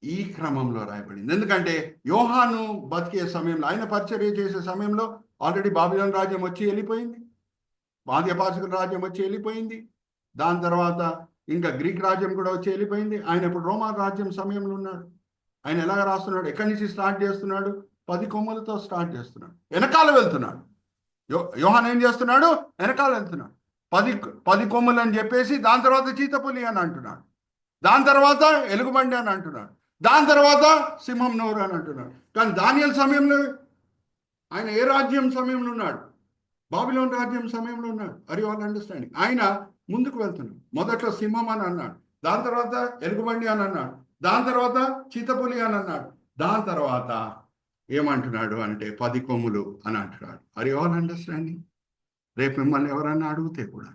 ఈ క్రమంలో రాయబడింది? ఎందుకంటే యోహాను బతికే సమయంలో, ఆయన పరిచర్య చేసే సమయంలో ఆల్రెడీ బాబిలోన్ రాజ్యం వచ్చి వెళ్ళిపోయింది, మాధ్య పార్షికుల రాజ్యం వచ్చి వెళ్ళిపోయింది, దాని తర్వాత ఇంకా గ్రీక్ రాజ్యం కూడా వచ్చి వెళ్ళిపోయింది. ఆయన ఇప్పుడు రోమా రాజ్యం సమయంలో ఉన్నాడు. ఆయన ఎలాగ రాస్తున్నాడు? ఎక్కడి నుంచి స్టార్ట్ చేస్తున్నాడు? 10 కొమ్మలతో స్టార్ట్ చేస్తున్నాడు, వెనకాల వెళ్తున్నాడు. యోహాన్ ఏం చేస్తున్నాడు? వెనకాల వెళ్తున్నాడు. 10 కొమ్ములు అని చెప్పేసి దాని తర్వాత చీతపులి అని అంటున్నాడు, దాని తర్వాత ఎలుగుబండి అని అంటున్నాడు, దాని తర్వాత సింహం నోరు అని అంటున్నాడు. కానీ దానియేలు సమయంలో ఆయన ఏ రాజ్యం సమయంలో ఉన్నాడు? బాబిలోన్ రాజ్యం సమయంలో ఉన్నాడు. Are you all understanding? ఆయన ముందుకు వెళ్తున్నాడు. మొదట్లో సింహం అని అన్నాడు, దాని తర్వాత ఎలుగుబండి అని అన్నాడు, దాని తర్వాత చీతపులి అని అన్నాడు, దాని తర్వాత ఏమంటున్నాడు అంటే 10 కొమ్ములు అని అంటున్నాడు. Are you all understanding? రేపు మిమ్మల్ని ఎవరన్నా అడిగితే కూడా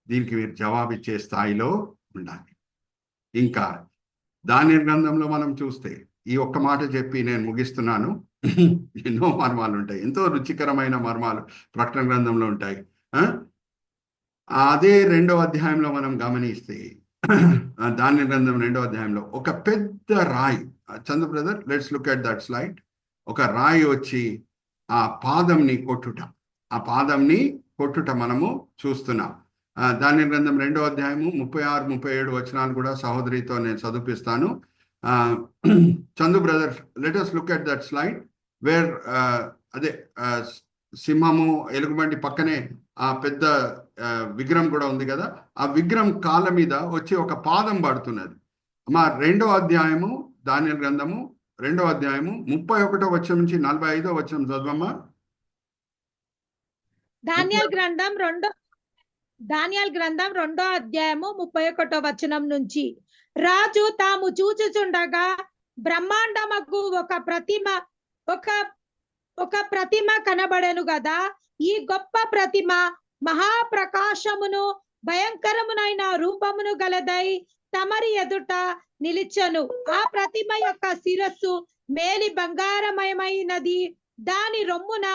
దీనికి మీరు జవాబిచ్చే స్థాయిలో ఉండాలి. ఇంకా దానియేలు గ్రంథంలో మనం చూస్తే ఈ ఒక్క మాట చెప్పి నేను ముగిస్తున్నాను. ఎన్నో మర్మాలు ఉంటాయి, ఎంతో రుచికరమైన మర్మాలు ప్రకటన గ్రంథంలో ఉంటాయి. అదే 2వ అధ్యాయంలో మనం గమనిస్తే, దానియేలు గ్రంథం 2వ అధ్యాయంలో ఒక పెద్ద రాయి, Chandu brother let's look at that slide. ఒక రాయి వచ్చి ఆ పాదంని కొట్టుట మనము చూస్తున్నాం. దానియేలు గ్రంథం 2వ అధ్యాయము 36, 37 వచనాలు కూడా సహోదరితో నేను చదివిస్తాను. Chandu brother, let us look at that slide where అదే సింహము ఎలుగుబంటి పక్కనే ఆ పెద్ద విగ్రహం కూడా ఉంది కదా. ఆ విగ్రహం కాళ్ళ మీద వచ్చి ఒక పాదం పడుతున్నది. మా 2వ అధ్యాయము దానియేలు గ్రంథము 2వ అధ్యాయము 31వ వచనం నుంచి 45వ వచనం చదవమ్మా. దానియేలు గ్రంథం 2వ అధ్యాయము 31వ వచనం నుంచి, రాజు తాము చూచుచుండగా బ్రహ్మాండమకు ఒక ప్రతిమ కనబడెను గదా. ఈ గొప్ప ప్రతిమ మహాప్రకాశమును భయంకరమునైన రూపమును గలదై తమరి ఎదుట నిలిచెను. ఆ ప్రతిమ యొక్క శిరస్సు మేలి బంగారమయమైనది, దాని రొమ్మున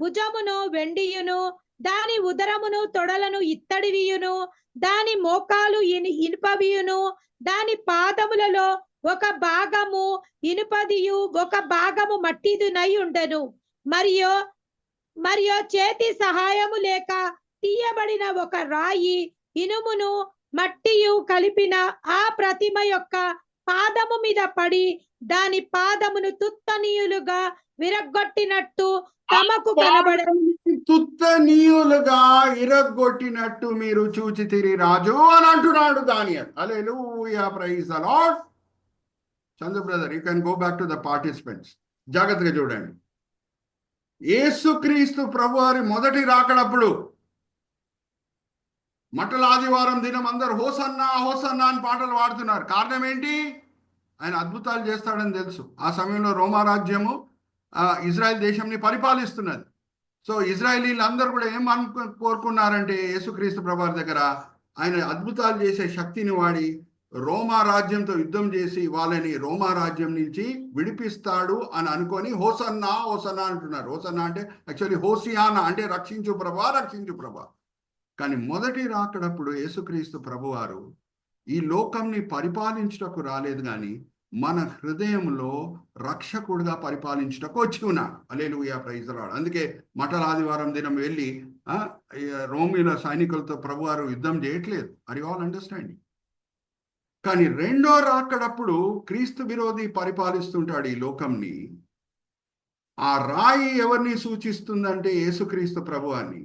భుజమును వెండియును, దాని ఉదరమును తొడలను ఇత్తడివియును, దాని మోకాలు ఇనుపవియును, దాని పాదములలో ఒక భాగము ఇనుపదియు ఒక భాగము మట్టిదునై ఉండెను. మరియు చేతి సహాయము లేక తీయబడిన ఒక రాయి ఇనుమును మట్టియు కలిపిన ఆ ప్రతిమ యొక్క పాదము మీద పడి దాని పాదమును తుత్తనీయులుగా విరగ్గొట్టినట్టు తమకు కనబడ తుత్తనీయులుగా ఇరగొట్టినట్టు మీరు చూచితిరి రాజు అని అంటున్నాడు దానియేలు. Hallelujah, praise the Lord. Chandu brother, you can go back to the participants. జాగ్రత్తగా చూడండి. యేసుక్రీస్తు ప్రభువారి మొదటి రాకడప్పుడు మట్టల ఆదివారం దినం అందరు హోసన్నా హోసన్నా అని పాటలు పాడుతున్నారు. కారణం ఏంటి? ఆయన అద్భుతాలు చేస్తాడని తెలుసు. ఆ సమయంలో రోమా రాజ్యము ఇజ్రాయెల్ దేశంని పరిపాలిస్తున్నది. సో ఇజ్రాయేలీలు అందరూ కూడా ఏం కోరుకున్నారంటే యేసుక్రీస్తు ప్రభువారి దగ్గర ఆయన అద్భుతాలు చేసే శక్తిని వాడి రోమా రాజ్యంతో యుద్ధం చేసి వాళ్ళని రోమా రాజ్యం నుంచి విడిపిస్తాడు అని అనుకొని హోసన్నా హోసన్నా అంటున్నారు. హోసన్నా అంటే యాక్చువల్లీ హోసియానా అంటే రక్షించు ప్రభా, రక్షించు ప్రభా. కానీ మొదటి రాకడప్పుడు యేసుక్రీస్తు ప్రభువారు ఈ లోకంని పరిపాలించుటకు రాలేదు, కానీ మన హృదయంలో రక్షకుడుగా పరిపాలించుటకు వచ్చి ఉన్నాడు. హల్లెలూయా, ప్రైజ్ ది లార్డ్. అందుకే మట్టల ఆదివారం దినం వెళ్ళి రోమీల సైనికులతో ప్రభువారు యుద్ధం చేయట్లేదు. Are you all understanding? కానీ రెండో రాకడప్పుడు క్రీస్తు విరోధి పరిపాలిస్తుంటాడు ఈ లోకంని. ఆ రాయి ఎవరిని సూచిస్తుందంటే యేసుక్రీస్తు ప్రభువాన్ని.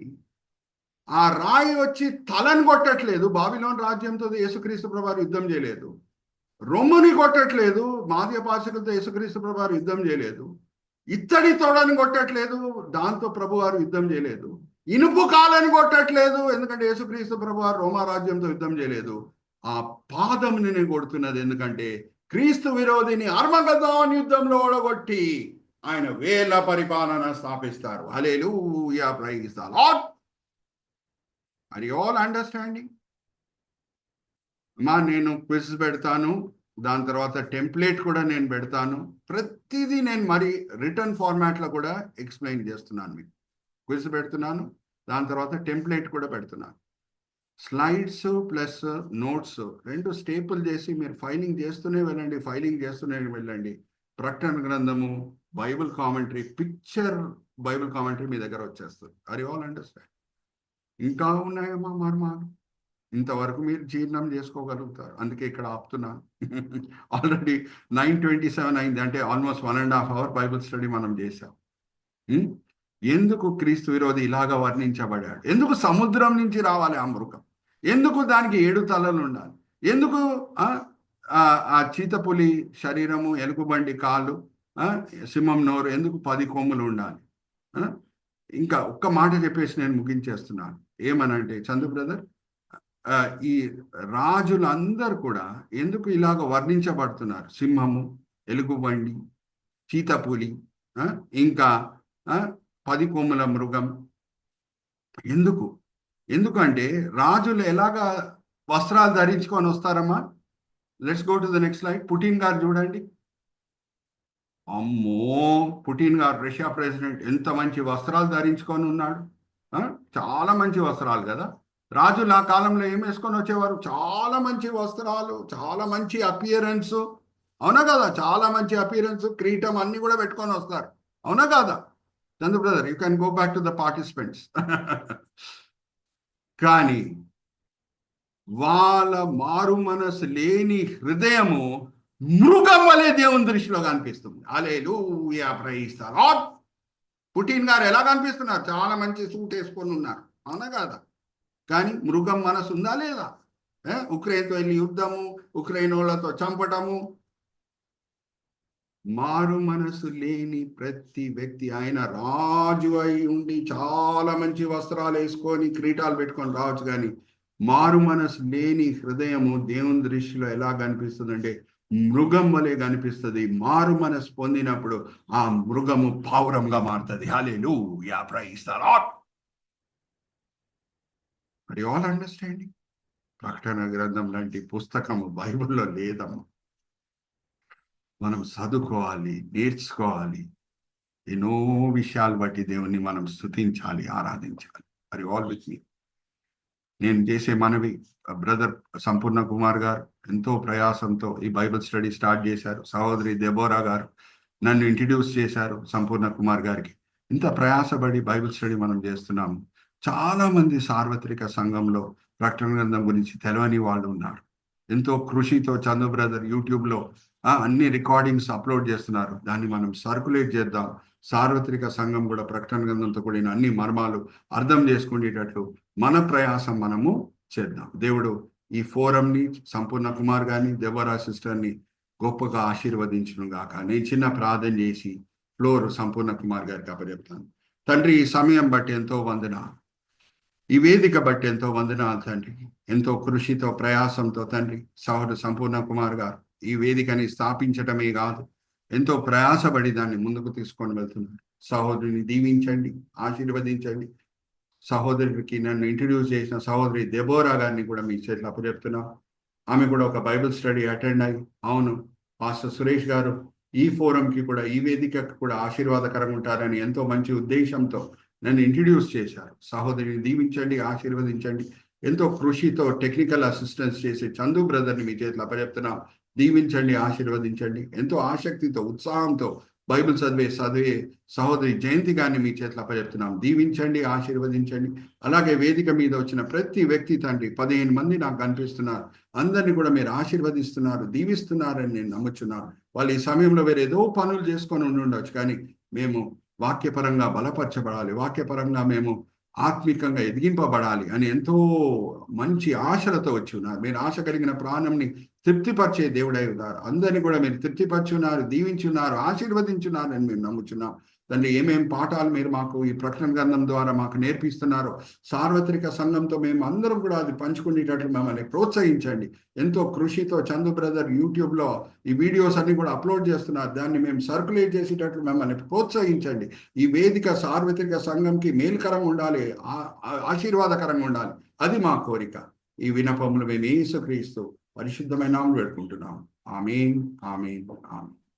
ఆ రాయి వచ్చి తలని కొట్టట్లేదు. బాబిలోన్ రాజ్యంతో యేసుక్రీస్తు ప్రభువారు యుద్ధం చేయలేదు. రొమ్ముని కొట్టట్లేదు. మాదీయ పాశకులతో యేసుక్రీస్తు ప్రభువారు యుద్ధం చేయలేదు. ఇత్తడి తొడని కొట్టట్లేదు, దాంతో ప్రభువారు యుద్ధం చేయలేదు. ఇనుపు కాలని కొట్టట్లేదు, ఎందుకంటే యేసుక్రీస్తు ప్రభువారు రోమా రాజ్యంతో యుద్ధం చేయలేదు. ఆ పాదముని కొడుతున్నది, ఎందుకంటే క్రీస్తు విరోధిని అర్మగదోన్ యుద్ధంలో ఓడగొట్టి ఆయన వేల పరిపాలన స్థాపిస్తారు. Hallelujah, praise the Lord. Are you all understanding? నేను క్విజ్ పెడతాను, దాని తర్వాత టెంప్లెట్ కూడా నేను పెడతాను. ప్రతిదీ నేను మరి రిటర్న్ ఫార్మాట్లో కూడా ఎక్స్ప్లెయిన్ చేస్తున్నాను. మీకు క్విజ్ పెడుతున్నాను, దాని తర్వాత టెంప్లెట్ కూడా పెడుతున్నాను. స్లైడ్స్ ప్లస్ నోట్స్ రెండు స్టేపుల్ చేసి మీరు ఫైలింగ్ చేస్తూనే వెళ్ళండి, ఫైలింగ్ చేస్తూనే వెళ్ళండి. ప్రకటన గ్రంథము, Bible commentary, picture Bible commentary మీ దగ్గర వచ్చేస్తుంది. Are you all understand? ఇంకా ఉన్నాయమ్మా మర్మాలు, ఇంతవరకు మీరు జీర్ణం చేసుకోగలుగుతారు. అందుకే ఇక్కడ ఆపుతున్నాను. ఆల్రెడీ 9:27 అయింది, అంటే ఆల్మోస్ట్ 1.5 hour బైబిల్ స్టడీ మనం చేసాం. ఎందుకు క్రీస్తు విరోధి ఇలాగా వర్ణించబడ్డాడు? ఎందుకు సముద్రం నుంచి రావాలి ఆ మృగం? ఎందుకు దానికి 7 తలలు ఉండాలి? ఎందుకు ఆ చీతపులి శరీరము, ఎలుగుబంటి కాళ్ళు, సింహం నోరు, ఎందుకు 10 కొమ్ములు ఉండాలి? ఇంకా ఒక్క మాట చెప్పేసి నేను ముగించేస్తున్నాను. ఏమనంటే చందు బ్రదర్, ఈ రాజులందరూ కూడా ఎందుకు ఇలాగ వర్ణించబడుతున్నారు? సింహము, ఎలుగుబండి, చీతపులి, ఇంకా 10 కొమ్ముల మృగం. ఎందుకంటే రాజులు ఎలాగా వస్త్రాలు ధరించుకొని వస్తారమ్మా? Let's go to the next slide. Putin గారు చూడండి. అమ్మో, పుటిన్ గారు రష్యా ప్రెసిడెంట్ ఎంత మంచి వస్త్రాలు ధరించుకొని ఉన్నాడు. చాలా మంచి వస్త్రాలు కదా. రాజులు ఆ కాలంలో ఏం వేసుకొని వచ్చేవారు? చాలా మంచి వస్త్రాలు, చాలా మంచి అపియరెన్స్. అవునా కదా? చాలా మంచి అపియరెన్స్, క్రీటం అన్ని కూడా పెట్టుకొని వస్తారు. అవునా కదా Chandu brother? You can go back to the participants. కానీ వాళ్ళ మారు మనసు లేని హృదయము మృగం వలె దేవుని దృష్టిలో కనిపిస్తుంది. హల్లెలూయా, ప్రైజ్ ది లార్డ్. పుటిన్ గారు ఎలా కనిపిస్తున్నారు? చాలా మంచి సూట్ వేసుకొని ఉన్నారు. అవునా కదా? కానీ మృగం మనసు ఉందా లేదా? ఉక్రెయిన్తో వెళ్ళి యుద్ధము, ఉక్రెయిన్ వాళ్ళతో చంపటము. మారు మనసు లేని ప్రతి వ్యక్తి, ఆయన రాజు అయి ఉండి చాలా మంచి వస్త్రాలు వేసుకొని కిరీటాలు పెట్టుకొని రావచ్చు, కానీ మారు మనసు లేని హృదయము దేవుని దృష్టిలో ఎలా కనిపిస్తుంది అంటే మృగం వలె కనిపిస్తుంది. మారు మనసు పొందినప్పుడు ఆ మృగము పావురంగా మారుతుంది. Hallelujah, praise the Lord. Are you all understanding? ప్రకటన గ్రంథం లాంటి పుస్తకము బైబిల్లో లేదమ్మా. మనం చదువుకోవాలి, నేర్చుకోవాలి. ఎన్నో విషయాలు బట్టి దేవుణ్ణి మనం స్తుతించాలి, ఆరాధించాలి. ఆర్ యు ఆల్ విత్ మీ? నేను చేసే మనవి, బ్రదర్ సంపూర్ణ కుమార్ గారు ఎంతో ప్రయాసంతో ఈ బైబిల్ స్టడీ స్టార్ట్ చేశారు. సహోదరి దెబోరా గారు నన్ను ఇంట్రడ్యూస్ చేశారు సంపూర్ణ కుమార్ గారికి. ఇంత ప్రయాసపడి బైబిల్ స్టడీ మనం చేస్తున్నాము. చాలా మంది సార్వత్రిక సంఘంలో ప్రకటన గ్రంథం గురించి తెలియని వాళ్ళు ఉన్నారు. ఎంతో కృషితో చందు బ్రదర్ యూట్యూబ్లో అన్ని రికార్డింగ్స్ అప్లోడ్ చేస్తున్నారు. దాన్ని మనం సర్క్యులేట్ చేద్దాం. సార్వత్రిక సంఘం కూడా ప్రకటన గ్రంథంతో కూడిన అన్ని మర్మాలు అర్థం చేసుకునేటట్లు మన ప్రయాసం మనము చేద్దాం. దేవుడు ఈ ఫోరంని, సంపూర్ణ కుమార్ గారిని, దెబోరా సిస్టర్ని గొప్పగా ఆశీర్వదించును గాక. నేను చిన్న ప్రార్థన చేసి ఫ్లోర్ సంపూర్ణ కుమార్ గారికి అప్పచెప్తాను. తండ్రి, ఈ సమయం బట్టి ఎంతో వందనాలు, ఈ వేదిక బట్టి ఎంతో వందనాలు తండ్రి. ఎంతో కృషితో ప్రయాసంతో తండ్రి సహోదరు సంపూర్ణ కుమార్ గారు ఈ వేదికని స్థాపించటమే కాదు, ఎంతో ప్రయాసపడి దాన్ని ముందుకు తీసుకొని వెళ్తున్నారు. సహోదరిని దీవించండి, ఆశీర్వదించండి. సహోదరుడికి నన్ను ఇంట్రడ్యూస్ చేసిన సహోదరి దెబోరా గారిని కూడా మీ చేతిలో అప్పచెప్తున్నాం. ఆమె కూడా ఒక బైబిల్ స్టడీ అటెండ్ అయ్యి, అవును పాస్టర్ సురేష్ గారు ఈ ఫోరంకి కూడా, ఈ వేదికకు కూడా ఆశీర్వాదకరంగా ఉంటారని ఎంతో మంచి ఉద్దేశంతో నన్ను ఇంట్రడ్యూస్ చేశారు. సహోదరిని దీవించండి, ఆశీర్వదించండి. ఎంతో కృషితో టెక్నికల్ అసిస్టెన్స్ చేసే చందు బ్రదర్ని మీ చేతిలో అప్పచెప్తున్నాం. దీవించండి, ఆశీర్వదించండి. ఎంతో ఆసక్తితో, ఉత్సాహంతో బైబిల్ చదివే సహోదరి జయంతి గారిని మీ చేతిలో అప్పచెప్తున్నాం. దీవించండి, ఆశీర్వదించండి. అలాగే వేదిక మీద వచ్చిన ప్రతి వ్యక్తి తండ్రి 15 మంది నాకు కనిపిస్తున్నారు. అందరినీ కూడా మీరు ఆశీర్వదిస్తున్నారు, దీవిస్తున్నారని నేను నమ్ముచున్నాను. వాళ్ళు ఈ సమయంలో వేరే ఏదో పనులు చేసుకొని ఉండొచ్చు, కానీ మేము వాక్యపరంగా బలపరచబడాలి, వాక్యపరంగా మేము ఆత్మికంగా ఎదిగింపబడాలి అని ఎంతో మంచి ఆశలతో వచ్చి ఉన్నారు. మీరు ఆశ కలిగిన ప్రాణంని తృప్తిపరిచే దేవుడై ఉన్నారు. అందరినీ కూడా మీరు తృప్తిపరచున్నారు, దీవించున్నారు, ఆశీర్వదించున్నారు అని మేము నమ్ముచున్నాం. తండ్రి, ఏమేం పాఠాలు మీరు మాకు ఈ ప్రకటన గ్రంథం ద్వారా మాకు నేర్పిస్తున్నారో సార్వత్రిక సంఘంతో మేము అందరం కూడా అది పంచుకునేటట్లు మమ్మల్ని ప్రోత్సహించండి. ఎంతో కృషితో చందు బ్రదర్ యూట్యూబ్లో ఈ వీడియోస్ అన్ని కూడా అప్లోడ్ చేస్తున్నారు. దాన్ని మేము సర్క్యులేట్ చేసేటట్లు మమ్మల్ని ప్రోత్సహించండి. ఈ వేదిక సార్వత్రిక సంఘంకి మేలుకరంగా ఉండాలి, ఆశీర్వాదకరంగా ఉండాలి. అది మా కోరిక. ఈ విన్నపములు మేము యేసుక్రీస్తు పరిశుద్ధమైన నామములో వేడుకుంటున్నాం. ఆమేన్, ఆమేన్, ఆమేన్.